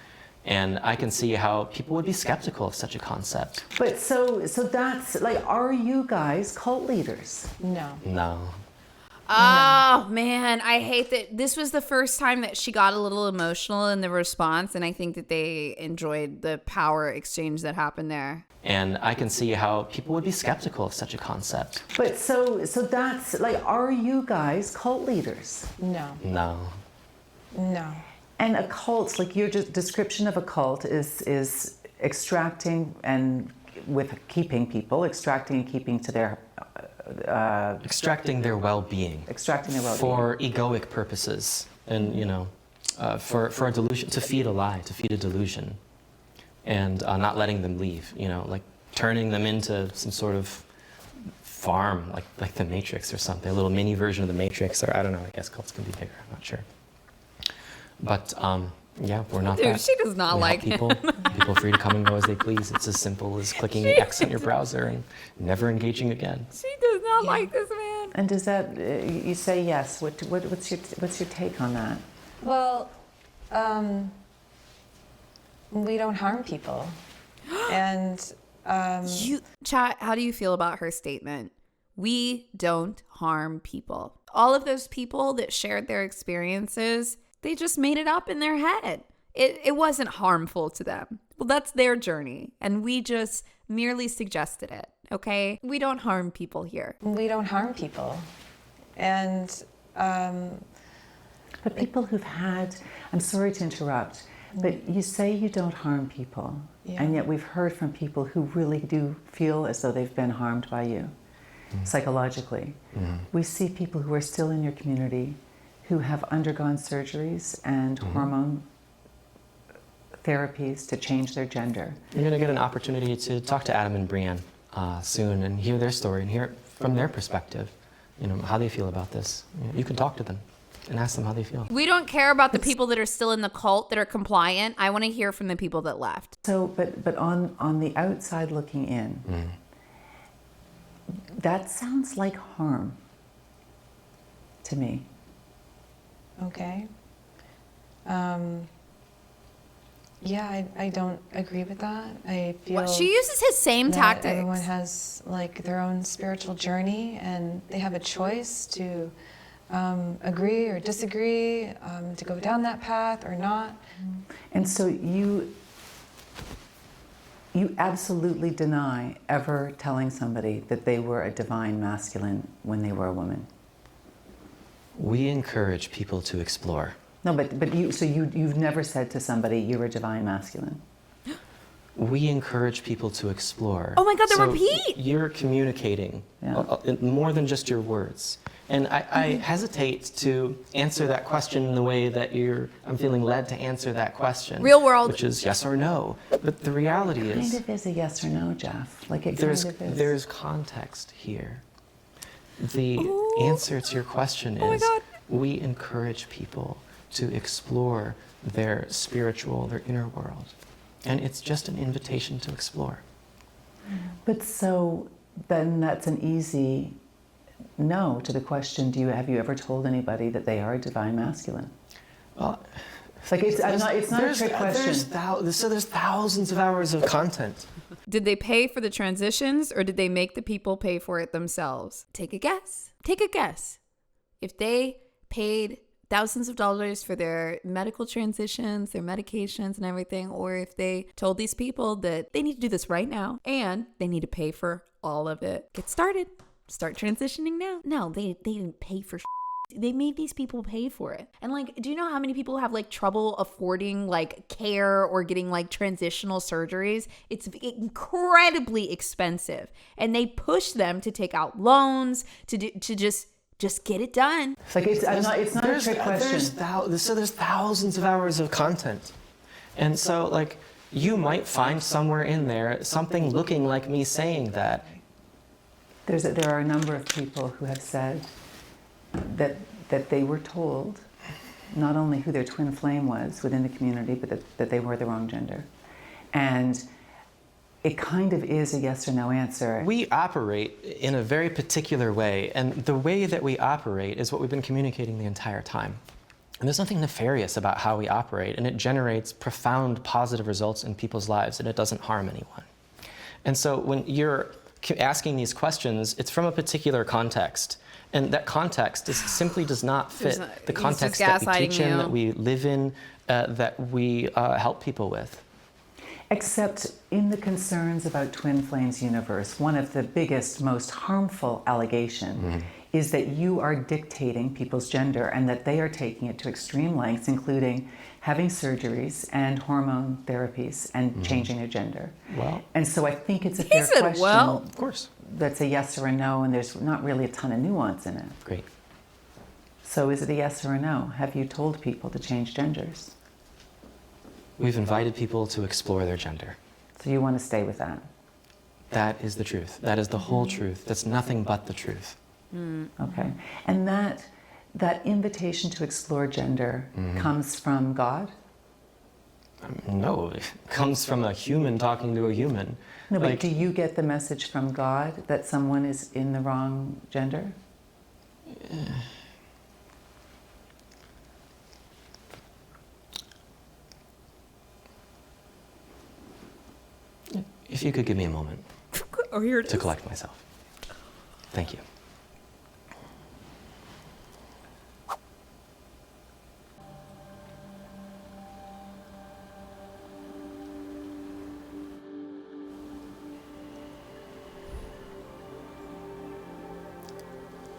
And I can see how people would be skeptical of such a concept. But so that's like, are you guys cult leaders? No. No. Oh, man, I hate that. This was the first time that she got a little emotional in the response, and I think that they enjoyed the power exchange that happened there. And I can see how people would be skeptical of such a concept. But so that's like, are you guys cult leaders? No. No. No. And a cult, like your description of a cult is extracting and keeping people, extracting and keeping to their Extracting their well-being. Extracting their well-being. For egoic purposes. And, for a delusion, to feed a lie, to feed a delusion. And not letting them leave, like turning them into some sort of farm, like the Matrix or something, a little mini version of the Matrix, or I don't know, I guess cults can be bigger, I'm not sure. But, yeah, we're not Dude, that. she does not We like help people. People are free to come and go as they please. It's as simple as clicking X on your browser and never engaging again. She does not like this man. And does that you say yes? What's your take on that? Well, we don't harm people. And Chat, how do you feel about her statement? We don't harm people. All of those people that shared their experiences, they just made it up in their head. It wasn't harmful to them. Well, that's their journey, and we just merely suggested it, okay? We don't harm people here. we don't harm people. And But But people who've had, I'm sorry to interrupt, but you say you don't harm people, and yet we've heard from people who really do feel as though they've been harmed by you, psychologically. We see people who are still in your community who have undergone surgeries and hormone therapies to change their gender. You're going to get an opportunity to talk to Adam and Brianne soon and hear their story and hear it from their perspective, how they feel about this. You can talk to them and ask them how they feel. We don't care about the people that are still in the cult that are compliant. I want to hear from the people that left. So, but on the outside looking in, that sounds like harm to me. Okay. Yeah, I don't agree with that. I feel Well, she uses his same that tactics. everyone has like their own spiritual journey, and they have a choice to agree or disagree, to go down that path or not. And so you absolutely deny ever telling somebody that they were a divine masculine when they were a woman. We encourage people to explore. No, but you've never said to somebody you're a divine masculine. We encourage people to explore. Oh my God, the So repeat! You're communicating more than just your words. And I hesitate to answer that question in the way that I'm feeling led to answer that question. Real world. Which is yes or no. But the reality It is... kind of is a yes or no, Jeff. Like it There's kind of is. there's context here. The answer to your question Oh my is God. we encourage people to explore their spiritual, their inner world. And it's just an invitation to explore. But so then that's an easy no to the question, have you ever told anybody that they are a divine masculine? Well, Like it's not a trick question. There's thousands of hours of content. Did they pay for the transitions or did they make the people pay for it themselves? Take a guess. Take a guess. If they paid thousands of dollars for their medical transitions, their medications and everything, or if they told these people that they need to do this right now and they need to pay for all of it. Get started. Start transitioning now. No, they didn't pay for They made these people pay for it. And do you know how many people have trouble affording care or getting transitional surgeries? It's incredibly expensive. And they push them to take out loans to just get it done. It's not a trick question. There's thousands of hours of content. And so you might find somewhere in there something looking like me saying that. There are a number of people who have said that they were told not only who their twin flame was within the community, but that they were the wrong gender. And it kind of is a yes or no answer. We operate in a very particular way, and the way that we operate is what we've been communicating the entire time. And there's nothing nefarious about how we operate, and it generates profound positive results in people's lives, and it doesn't harm anyone. And so when you're asking these questions, it's from a particular context. And that context simply does not fit the context that we teach in, that we live in, that we help people with. Except in the concerns about Twin Flames Universe, one of the biggest, most harmful allegations is that you are dictating people's gender and that they are taking it to extreme lengths, including having surgeries and hormone therapies and changing their gender. Well, and so I think it's a fair question. Well, of course. That's a yes or a no, and there's not really a ton of nuance in it. Great. So is it a yes or a no? Have you told people to change genders? We've invited people to explore their gender. So you want to stay with that? That is the truth. That is the whole truth. That's nothing but the truth. Okay. And that invitation to explore gender comes from God? No, it comes from a human talking to a human. No, but do you get the message from God that someone is in the wrong gender? If you could give me a moment Oh, here it to is. collect myself. Thank you.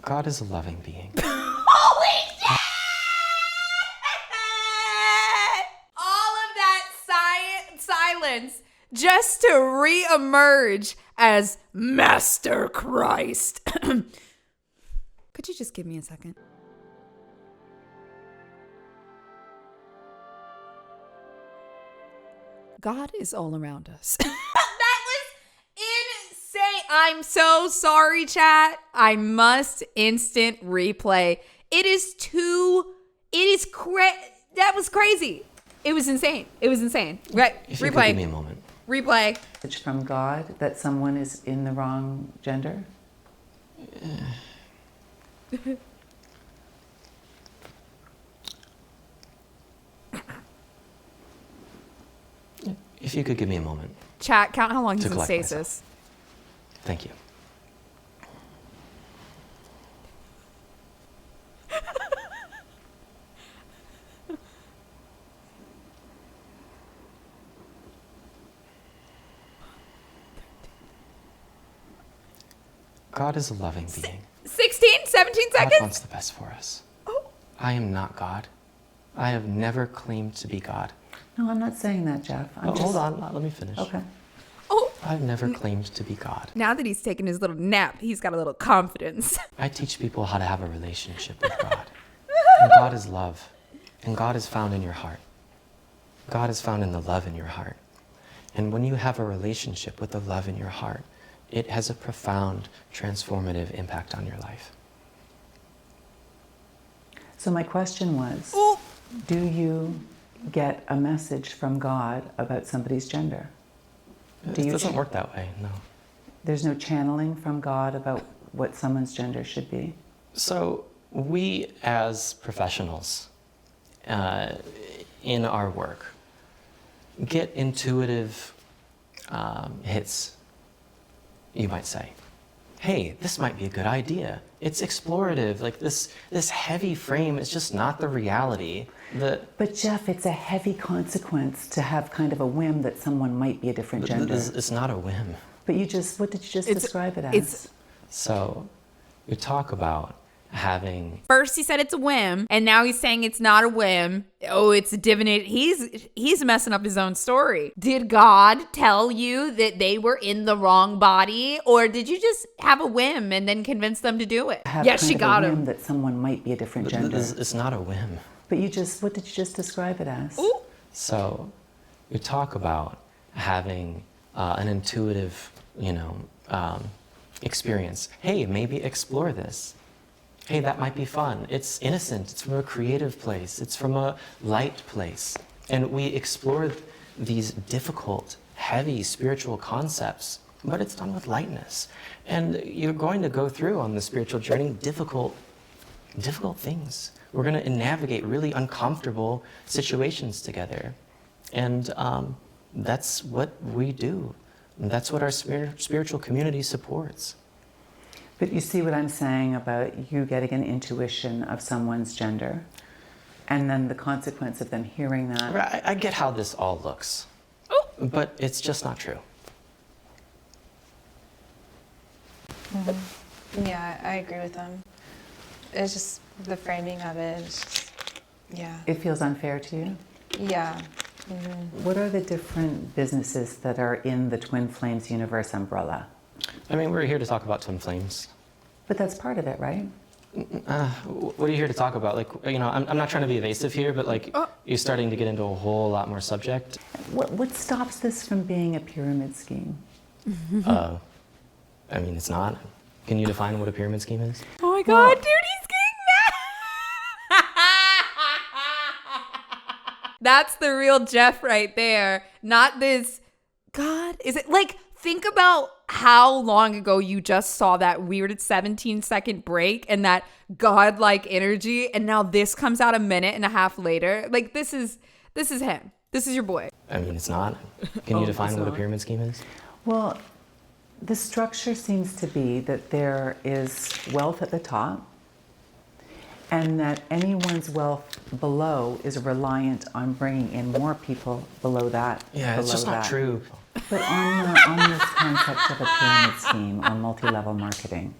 God is a loving being. Holy shit! just to re-emerge as Master Christ. Could you just give me a second? God is all around us. That was insane. I'm so sorry, chat. I must instant replay. That was crazy. It was insane. Right, If you could give me replay. a moment. Replay. Message from God that someone is in the wrong gender? If you could give me a moment. Chat, count how long he's To in collect stasis. myself. Thank you. God is a loving being. 16, 17 God seconds? wants the best for us. Oh. I am not God. I have never claimed to be God. No, I'm not saying that, Jeff. Hold on, let me finish. Okay. Oh. I've never claimed to be God. Now that he's taken his little nap, he's got a little confidence. I teach people how to have a relationship with God. And God is love. And God is found in your heart. God is found in the love in your heart. And when you have a relationship with the love in your heart, it has a profound transformative impact on your life. So my question was, Ooh. do you get a message from God about somebody's gender? It doesn't work that way, no. There's no channeling from God about what someone's gender should be? So we as professionals in our work get intuitive hits, you might say. Hey, this might be a good idea. It's explorative. Like this heavy frame is just not the reality. But Jeff, it's a heavy consequence to have kind of a whim that someone might be a different gender. It's not a whim. But what did you just describe it as? So we talk about having. First he said it's a whim, and now he's saying it's not a whim. Oh, it's a divination. He's messing up his own story. Did God tell you that they were in the wrong body, or did you just have a whim and then convince them to do it? Have Yes, kind she of got a whim him. that someone might be a different gender. It's not a whim. But what did you just describe it as? Ooh. So we talk about having an intuitive, experience. Hey, maybe explore this. Hey, that might be fun. It's innocent. It's from a creative place. It's from a light place. And we explore these difficult, heavy spiritual concepts, but it's done with lightness. And you're going to go through on the spiritual journey difficult things. We're going to navigate really uncomfortable situations together. And that's what we do. And that's what our spiritual community supports. But you see what I'm saying about you getting an intuition of someone's gender, and then the consequence of them hearing that. I get how this all looks, but it's just not true. Mm-hmm. Yeah, I agree with them. It's just the framing of it. It's just, yeah. It feels unfair to you? Yeah. Mm-hmm. What are the different businesses that are in the Twin Flames universe umbrella? I mean, we're here to talk about twin flames. But that's part of it, right? What are you here to talk about? Like, I'm not trying to be evasive here, but you're starting to get into a whole lot more subject. What stops this from being a pyramid scheme? I mean, it's not. Can you define what a pyramid scheme is? Oh my God, dude, he's getting mad. That's the real Jeff right there. Not this, God, is it like, think about how long ago you just saw that weird 17-second break and that godlike energy, and now this comes out a minute and a half later. Like, this is him. This is your boy. I mean, it's not. Can you define what a pyramid scheme is? Well, the structure seems to be that there is wealth at the top, and that anyone's wealth below is reliant on bringing in more people below that. Yeah, it's just not true. But on this concept of a pyramid scheme or multi-level marketing,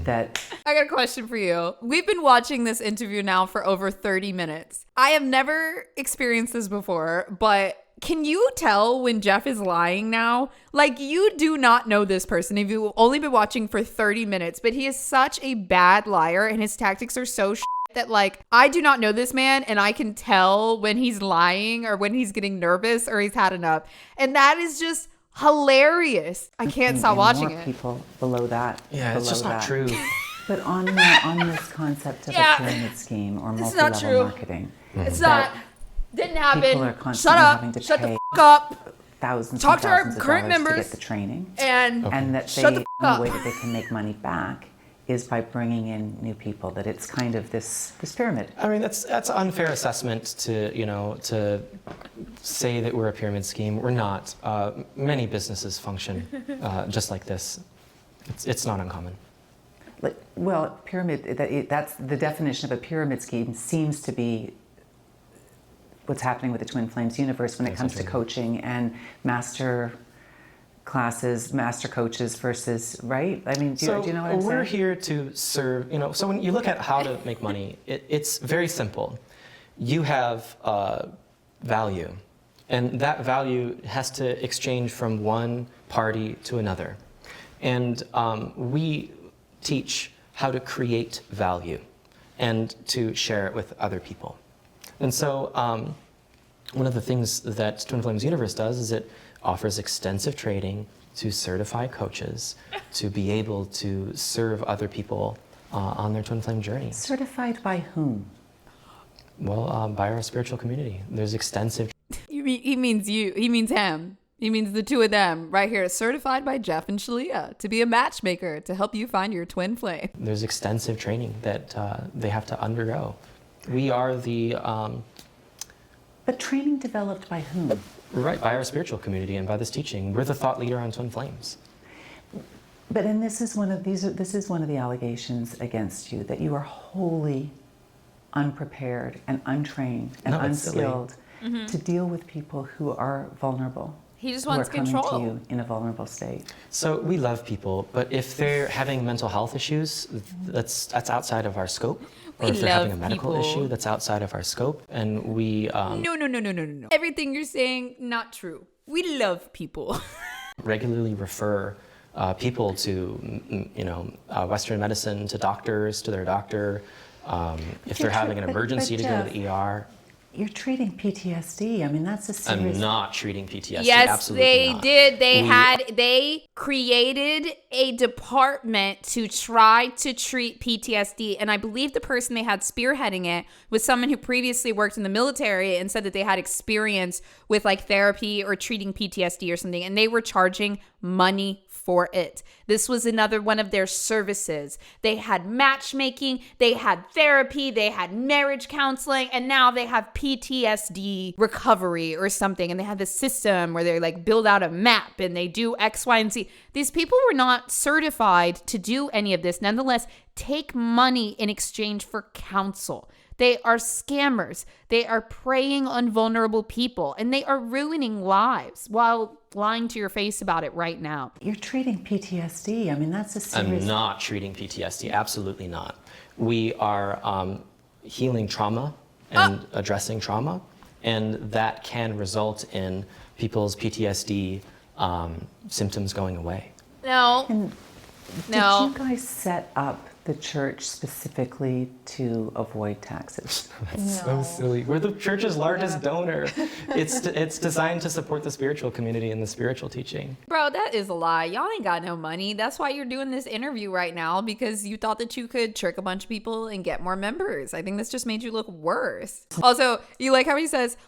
that I got a question for you. We've been watching this interview now for over 30 minutes. I have never experienced this before, but can you tell when Jeff is lying now? Like, you do not know this person if you've only been watching for 30 minutes, but he is such a bad liar and his tactics are so that, like, I do not know this man and I can tell when he's lying or when he's getting nervous or he's had enough. And that is just hilarious. I can't stop watching more it. People below that. Yeah, it's just not true. But on this concept of a pyramid scheme or It's not multi-level true. marketing, It's not. Didn't happen. people are Shut constantly having up. to Shut the pay f up. thousands Talk and to our thousands of current dollars to members get the training, And and that they, Shut the f the up. way that they can make money back is by bringing in new people. That it's kind of this pyramid. I mean, that's an unfair assessment to say that we're a pyramid scheme. We're not. Many businesses function just like this. It's not uncommon. Well, pyramid. That's the definition of a pyramid scheme. Seems to be what's happening with the Twin Flames universe when it comes to coaching and master classes, master coaches versus, right? I mean, do you know what I'm saying? We're here to serve, so when you look at how to make money, it's very simple. You have value, and that value has to exchange from one party to another. And we teach how to create value and to share it with other people. And so one of the things that Twin Flames Universe does is it offers extensive training to certify coaches to be able to serve other people on their Twin Flame journey. Certified by whom? Well, by our spiritual community. There's extensive. He means you. He means him. He means the two of them right here. Certified by Jeff and Shaleia to be a matchmaker to help you find your twin flame. There's extensive training that they have to undergo. We are the... But training developed by whom? Right, by our spiritual community and by this teaching. We're the thought leader on Twin Flames. But and this is one of the allegations against you, that you are wholly unprepared and untrained and unskilled to deal with people who are vulnerable. He just who wants are coming control. to you in a vulnerable state. So we love people, but if they're having mental health issues, that's outside of our scope. Or if they're having a medical issue, that's outside of our scope. And we... No. Everything you're saying, not true. We love people. regularly refer people to, Western medicine, to doctors, to their doctor. If they're having an emergency to go to the ER. You're treating PTSD. I mean, that's a serious... I'm not treating PTSD. Yes, Absolutely they not. did. They created a department to try to treat PTSD. And I believe the person they had spearheading it was someone who previously worked in the military and said that they had experience with like therapy or treating PTSD or something. And they were charging money for it. This was another one of their services. They had matchmaking, they had therapy, they had marriage counseling, and now they have PTSD recovery or something. And they have this system where they like build out a map and they do X, Y, and Z. These people were not certified to do any of this. Nonetheless, take money in exchange for counsel. They are scammers. They are preying on vulnerable people, and they are ruining lives while lying to your face about it right now. You're treating PTSD. I mean, that's a serious... I'm not treating PTSD. Absolutely not. We are healing trauma and addressing trauma, and that can result in people's PTSD symptoms going away. No. Did you guys set up the church specifically to avoid taxes? That's so silly. We're the church's largest donor. It's designed to support the spiritual community and the spiritual teaching. Bro, that is a lie. Y'all ain't got no money. That's why you're doing this interview right now, because you thought that you could trick a bunch of people and get more members. I think this just made you look worse. Also, you like how he says,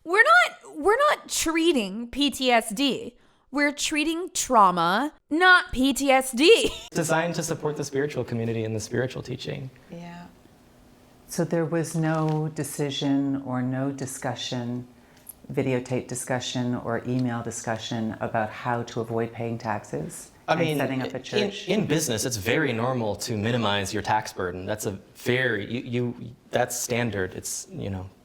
we're not treating PTSD. We're treating trauma, not PTSD. Designed to support the spiritual community and the spiritual teaching. Yeah. So there was no decision or no discussion, videotape discussion or email discussion about how to avoid paying taxes and setting up a church? In business, it's very normal to minimize your tax burden. That's a very, that's standard. It's,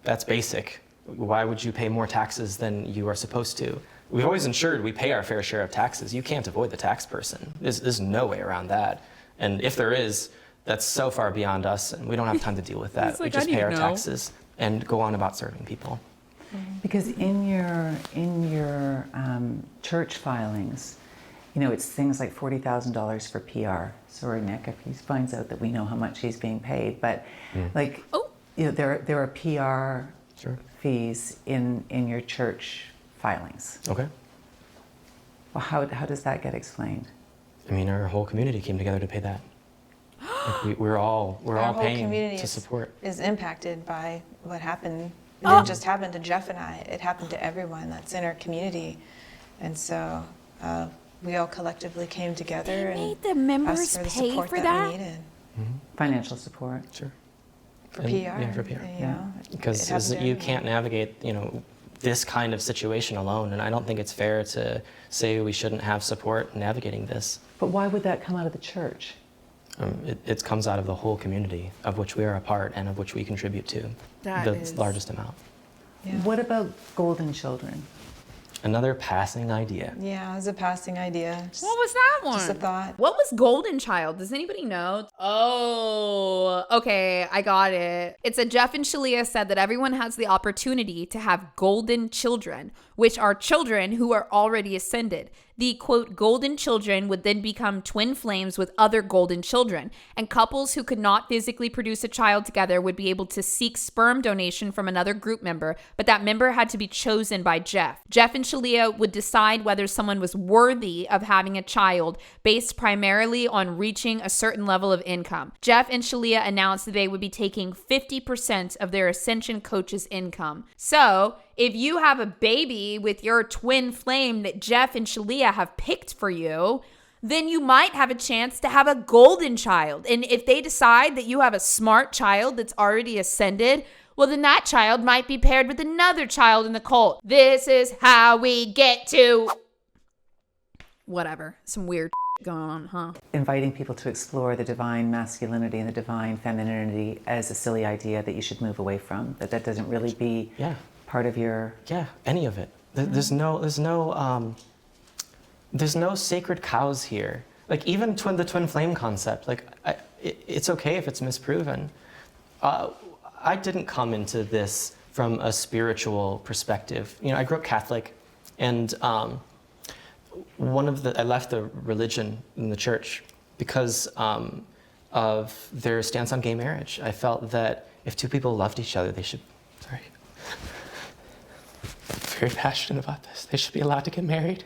that's basic. Why would you pay more taxes than you are supposed to? We've always ensured we pay our fair share of taxes. You can't avoid the tax person. There's no way around that. And if there is, that's so far beyond us, and we don't have time to deal with that. Like, we just pay our taxes and go on about serving people. Because in your church filings, it's things like $40,000 for PR. Sorry, Nick, if he finds out that we know how much he's being paid, but there are PR fees in your church filings. Okay. Well, how does that get explained? I mean, our whole community came together to pay that. We're all paying to support. Is impacted by what happened. It didn't just happen to Jeff and I. It happened to everyone that's in our community, and so we all collectively came together and made the members asked for the pay support for that that? we needed Financial support. Sure. for PR. Yeah, for PR. Because you can't navigate, this kind of situation alone, and I don't think it's fair to say we shouldn't have support navigating this. But why would that come out of the church? It comes out of the whole community of which we are a part and of which we contribute to the largest amount. Yeah. What about golden children? Another passing idea. Yeah, it was a passing idea. What was that one? Just a thought. What was Golden Child? Does anybody know? Oh, okay, I got it. It's a Jeff and Shaleia said that everyone has the opportunity to have golden children, which are children who are already ascended. The quote, golden children would then become twin flames with other golden children, and couples who could not physically produce a child together would be able to seek sperm donation from another group member, but that member had to be chosen by Jeff. Jeff and Shaleia would decide whether someone was worthy of having a child based primarily on reaching a certain level of income. Jeff and Shaleia announced that they would be taking 50% of their Ascension coach's income. So, if you have a baby with your twin flame that Jeff and Shaleia have picked for you, then you might have a chance to have a golden child. And if they decide that you have a smart child that's already ascended, well, then that child might be paired with another child in the cult. This is how we get to... whatever. Some weird going on, huh? Inviting people to explore the divine masculinity and the divine femininity as a silly idea that you should move away from, that doesn't really be... part of your... Yeah, any of it. There's no sacred cows here. Like even the twin flame concept, it's okay if it's misproven. I didn't come into this from a spiritual perspective. I grew up Catholic, and I left the religion in the church because of their stance on gay marriage. I felt that if two people loved each other, they should... Sorry. Very passionate about this. They should be allowed to get married.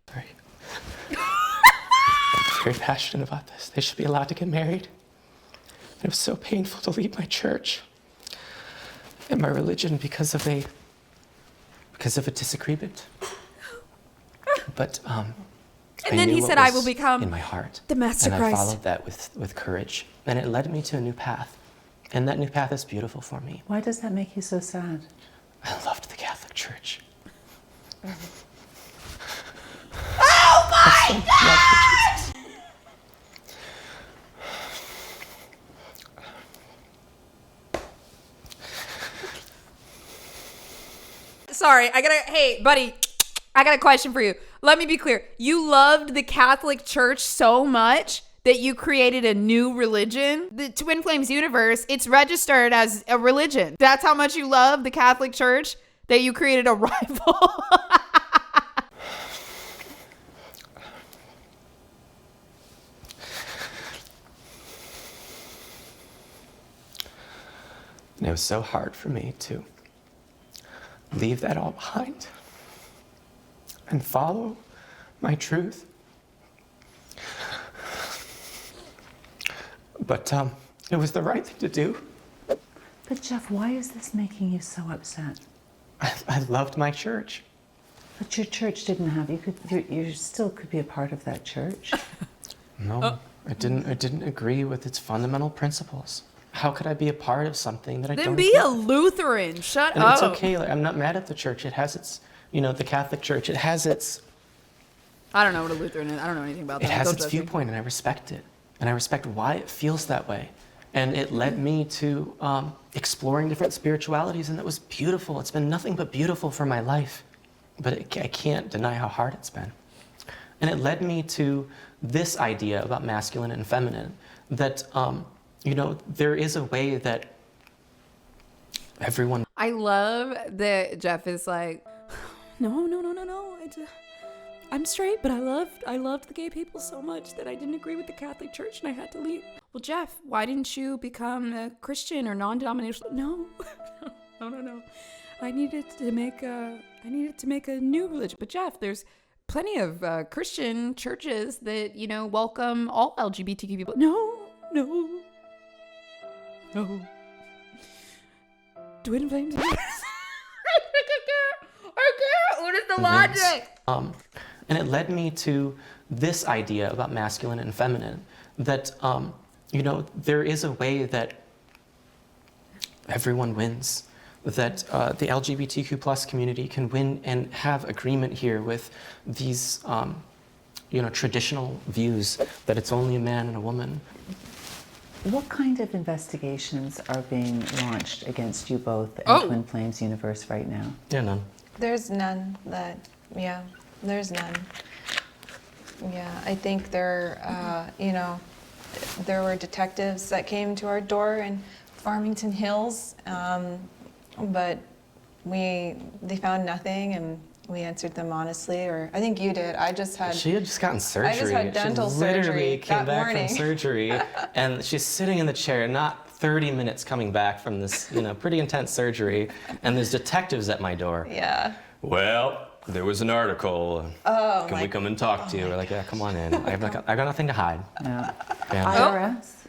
Sorry. Very passionate about this. They should be allowed to get married. And it was so painful to leave my church and my religion because of a disagreement. But and then he said, "I will become in my heart the Master and Christ." I followed that with courage, and it led me to a new path. And that new path is beautiful for me. Why does that make you so sad? I loved the Catholic Church. Oh my God! Sorry, hey, buddy, I got a question for you. Let me be clear. You loved the Catholic Church so much that you created a new religion? The Twin Flames universe, it's registered as a religion. That's how much you love the Catholic Church that you created a rival? And it was so hard for me to leave that all behind and follow my truth. But it was the right thing to do. But Jeff, why is this making you so upset? I loved my church. But your church didn't have, you still could be a part of that church. No, I didn't agree with its fundamental principles. How could I be a part of something that I don't Then be a Lutheran. Shut and up. It's okay. I'm not mad at the church. It has its, the Catholic Church. It has its... I don't know what a Lutheran is. I don't know anything about that. It has its viewpoint, and I respect it. And I respect why it feels that way. And it led me to exploring different spiritualities, and it was beautiful. It's been nothing but beautiful for my life. But I can't deny how hard it's been. And it led me to this idea about masculine and feminine, that, there is a way that everyone. I love that Jeff is like, no. I'm straight, but I loved the gay people so much that I didn't agree with the Catholic Church and I had to leave. Well, Jeff, why didn't you become a Christian or non-denominational? No. I needed to make a new religion. But Jeff, there's plenty of Christian churches that, welcome all LGBTQ people. No. Twin flames. I can't. What is the logic? And it led me to this idea about masculine and feminine, that, there is a way that everyone wins, that the LGBTQ plus community can win and have agreement here with these, traditional views that it's only a man and a woman. What kind of investigations are being launched against you both in Twin Flames universe right now? Yeah, none. There's none there's none. Yeah, I think there were detectives that came to our door in Farmington Hills, but they found nothing, and we answered them honestly, or I think you did. She had just gotten surgery. I just had dental she literally surgery came that back morning. from surgery, and she's sitting in the chair, not 30 minutes coming back from this, pretty intense surgery, and there's detectives at my door. Yeah. Well, there was an article. Can we come and talk to you? We're like, yeah, come on in. I've got nothing to hide. Yeah. Yeah. IRS?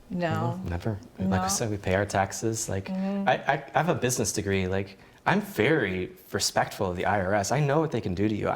No. Never. No. Like I said, we pay our taxes. Like, I have a business degree. Like, I'm very respectful of the IRS. I know what they can do to you.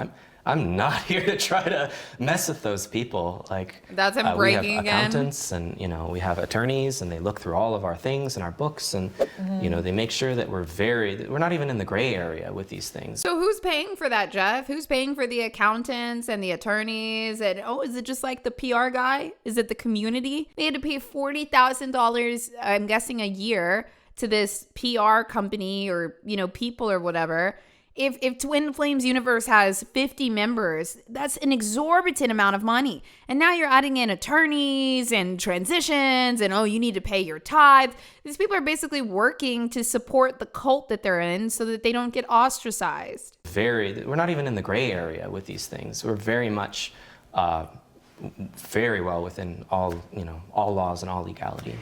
I'm not here to try to mess with those people. Like, That's him breaking we have again. accountants, and we have attorneys, and they look through all of our things and our books, and they make sure that we're not even in the gray area with these things. So who's paying for that, Jeff? Who's paying for the accountants and the attorneys? And is it just like the PR guy? Is it the community? They had to pay $40,000, I'm guessing, a year to this PR company or, people or whatever. If Twin Flames Universe has 50 members, that's an exorbitant amount of money. And now you're adding in attorneys and transitions and, you need to pay your tithes. These people are basically working to support the cult that they're in so that they don't get ostracized. We're not even in the gray area with these things. We're very much, very well within all laws and all legality.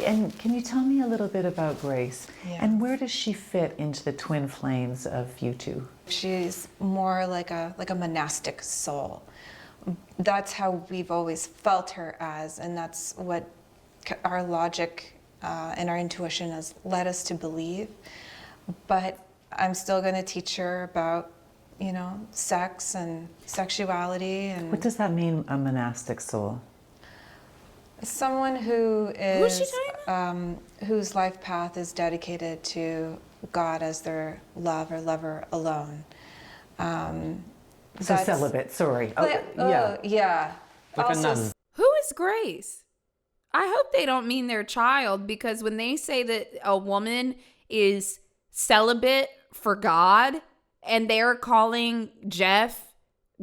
And can you tell me a little bit about Grace? Yeah. And where does she fit into the twin flames of you two? She's more like a monastic soul. That's how we've always felt her as, and that's what our logic and our intuition has led us to believe. But I'm still going to teach her about, sex and sexuality. And What does that mean, a monastic soul? someone who is Who's she talking whose life path is dedicated to God as their love or lover alone. So That's- celibate, sorry. Yeah. Like a nun. Who is Grace? I hope they don't mean their child, because when they say that a woman is celibate for God, and they're calling Jeff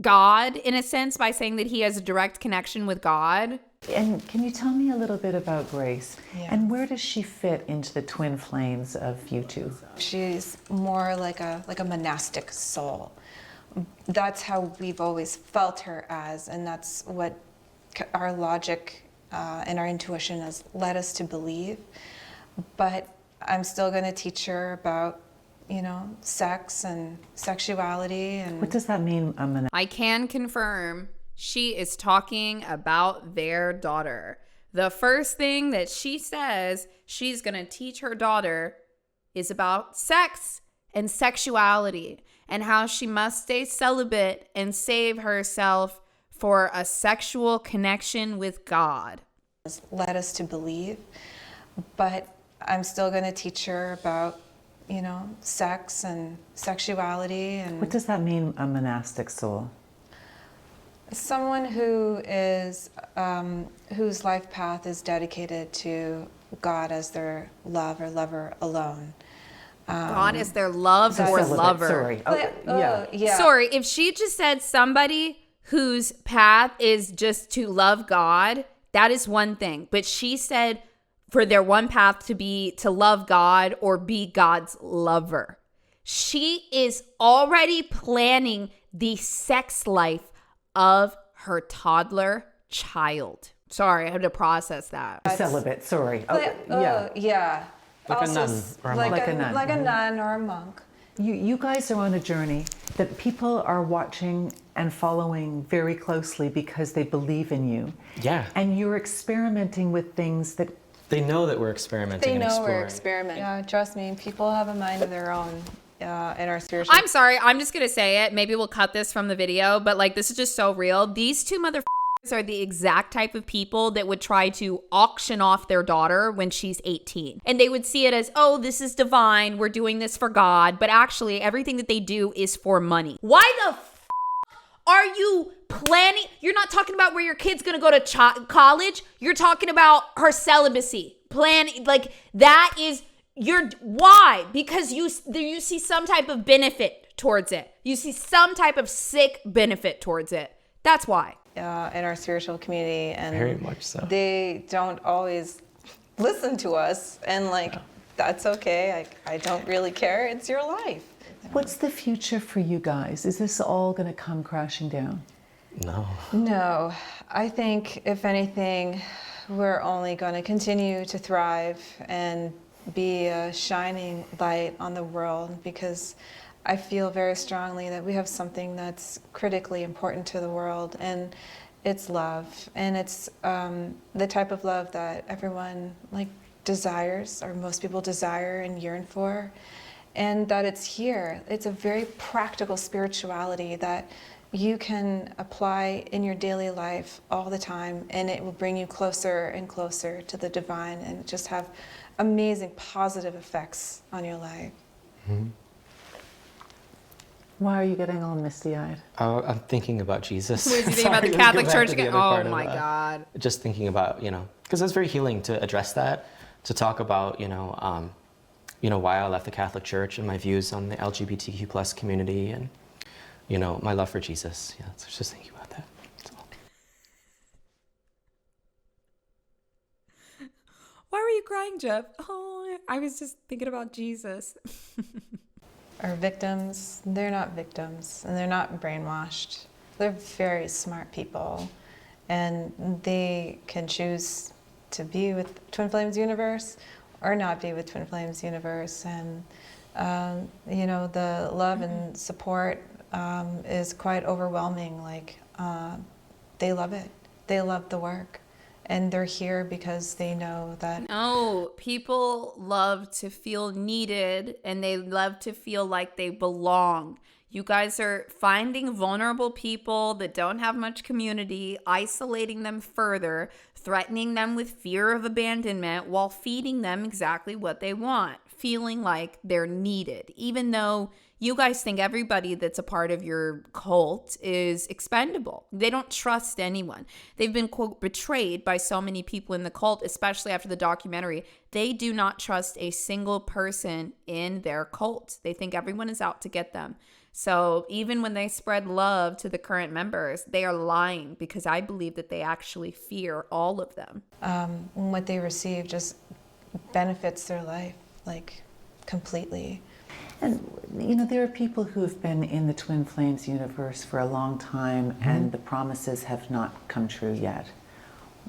God in a sense by saying that he has a direct connection with God. And can you tell me a little bit about Grace? Yeah. And where does she fit into the twin flames of you two? She's more like a monastic soul. That's how we've always felt her as, and that's what our logic and our intuition has led us to believe. But I'm still going to teach her about, sex and sexuality. And What does that mean, a monastic? I can confirm she is talking about their daughter. The first thing that she says she's going to teach her daughter is about sex and sexuality and how she must stay celibate and save herself for a sexual connection with God. has led us to believe. But I'm still going to teach her about, sex and sexuality. And What does that mean, a monastic soul? someone who is whose life path is dedicated to God as their love or lover alone. God is their love So or celibate, lover. Sorry. Yeah. Sorry, if she just said somebody whose path is just to love God, that is one thing. But she said for their one path to be to love God or be God's lover. She is already planning the sex life of her toddler child. Sorry, I had to process that. Celibate, sorry. Oh, But, yeah. Like a Also, nun or a like monk. Like a nun. Like a nun or a monk. You guys are on a journey that people are watching and following very closely because they believe in you. Yeah. And you're experimenting with things that They know that we're experimenting They and know exploring. we're experimenting. Yeah, trust me, people have a mind of their own in our spiritual. I'm sorry, I'm just gonna say it. Maybe we'll cut this from the video, but like this is just so real. These two motherfuckers are the exact type of people that would try to auction off their daughter when she's 18. And they would see it as, oh, this is divine, we're doing this for God. But actually, everything that they do is for money. Why the are you planning? You're not talking about where your kid's gonna go to college. You're talking about her celibacy. Like that is why? Because you see some type of benefit towards it. You see some type of sick benefit towards it. That's why. In our spiritual community, and Very much so. they don't always listen to us, and that's okay. I don't really care. It's your life. What's the future for you guys? Is this all going to come crashing down? No, I think if anything, we're only going to continue to thrive and be a shining light on the world, because I feel very strongly that we have something that's critically important to the world, and it's love. And it's the type of love that everyone desires, or most people desire and yearn for, and that it's here. It's a very practical spirituality that you can apply in your daily life all the time, and it will bring you closer and closer to the divine and just have amazing positive effects on your life. Mm-hmm. Why are you getting all misty-eyed? Oh, I'm thinking about Jesus. What is he thinking about the Sorry, let me Catholic go back Church to the again? other Oh part of my that. God. Just thinking about, because it's very healing to address that, to talk about, why I left the Catholic Church and my views on the LGBTQ plus community and, my love for Jesus. Yeah, so just thinking about that. That's all. Why were you crying, Jeff? Oh, I was just thinking about Jesus. Our victims, they're not victims, and they're not brainwashed. They're very smart people, and they can choose to be with Twin Flames Universe or not be with Twin Flames Universe. And the love and support is quite overwhelming. They love it. They love the work. And they're here because they know that. No, people love to feel needed, and they love to feel like they belong. You guys are finding vulnerable people that don't have much community, isolating them further, threatening them with fear of abandonment while feeding them exactly what they want, feeling like they're needed, even though you guys think everybody that's a part of your cult is expendable. They don't trust anyone. They've been, quote, betrayed by so many people in the cult, especially after the documentary. They do not trust a single person in their cult. They think everyone is out to get them. So even when they spread love to the current members, they are lying, because I believe that they actually fear all of them. What they receive just benefits their life, completely. And, there are people who have been in the Twin Flames universe for a long time, and the promises have not come true yet.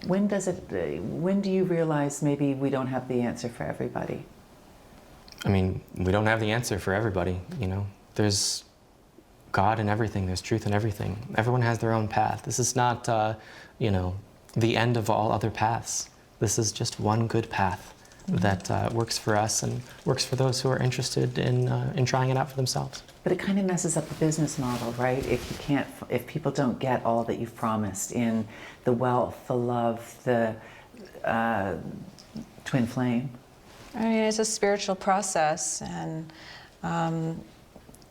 When do you realize maybe we don't have the answer for everybody? I mean, we don't have the answer for everybody, There's God in everything. There's truth in everything. Everyone has their own path. This is not, the end of all other paths. This is just one good path that works for us and works for those who are interested in trying it out for themselves. But it kind of messes up the business model, right? If people don't get all that you've promised in the wealth, the love, the twin flame. I mean, it's a spiritual process, and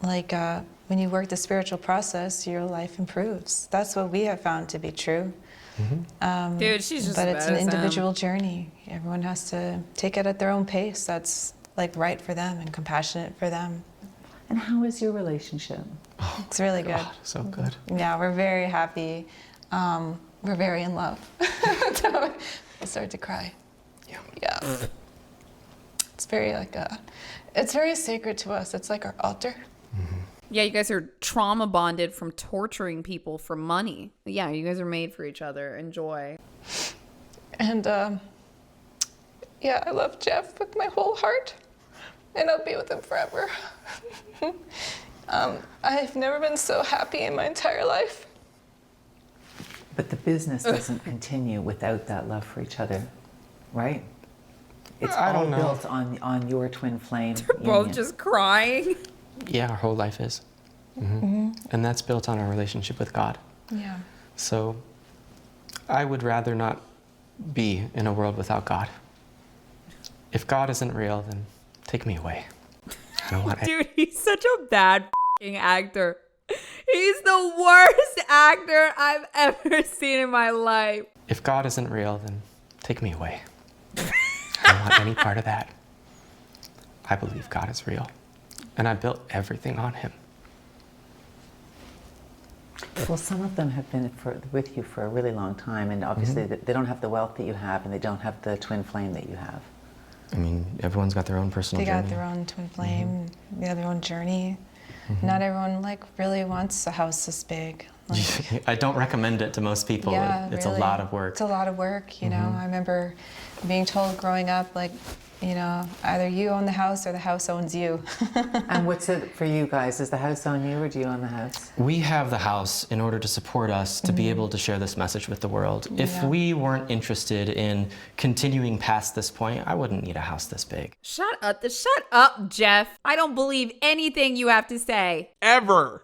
when you work the spiritual process, your life improves. That's what we have found to be true. Dude, she's just But it's an bad as him. individual journey. Everyone has to take it at their own pace. That's right for them and compassionate for them. And how is your relationship? It's really good. God, so good. Yeah, we're very happy. We're very in love. I started to cry. Yeah. It's very it's very sacred to us. It's like our altar. Yeah, you guys are trauma bonded from torturing people for money. Yeah, you guys are made for each other. Enjoy. And yeah, I love Jeff with my whole heart, and I'll be with him forever. I've never been so happy in my entire life. But the business doesn't continue without that love for each other, right? It's I all don't know. built on your twin flame Both union. just crying. Yeah, our whole life is. And that's built on our relationship with God. Yeah. So I would rather not be in a world without God. If God isn't real, then take me away. I don't want Dude, he's such a bad f***ing actor. He's the worst actor I've ever seen in my life. If God isn't real, then take me away. I don't want any part of that. I believe God is real. And I built everything on him. Well, some of them have been with you for a really long time, and obviously they don't have the wealth that you have, and they don't have the twin flame that you have. I mean, everyone's got their own personal They journey. got their own twin flame. They have their own journey. Not everyone really wants a house this big. I don't recommend it to most people. Yeah, It's really. a lot of work. It's a lot of work, you know. I remember being told growing up, either you own the house or the house owns you. And what's it for you guys? Does the house own you, or do you own the house? We have the house in order to support us to be able to share this message with the world. If Yeah. we weren't interested in continuing past this point, I wouldn't need a house this big. Shut up, Jeff. I don't believe anything you have to say. Ever.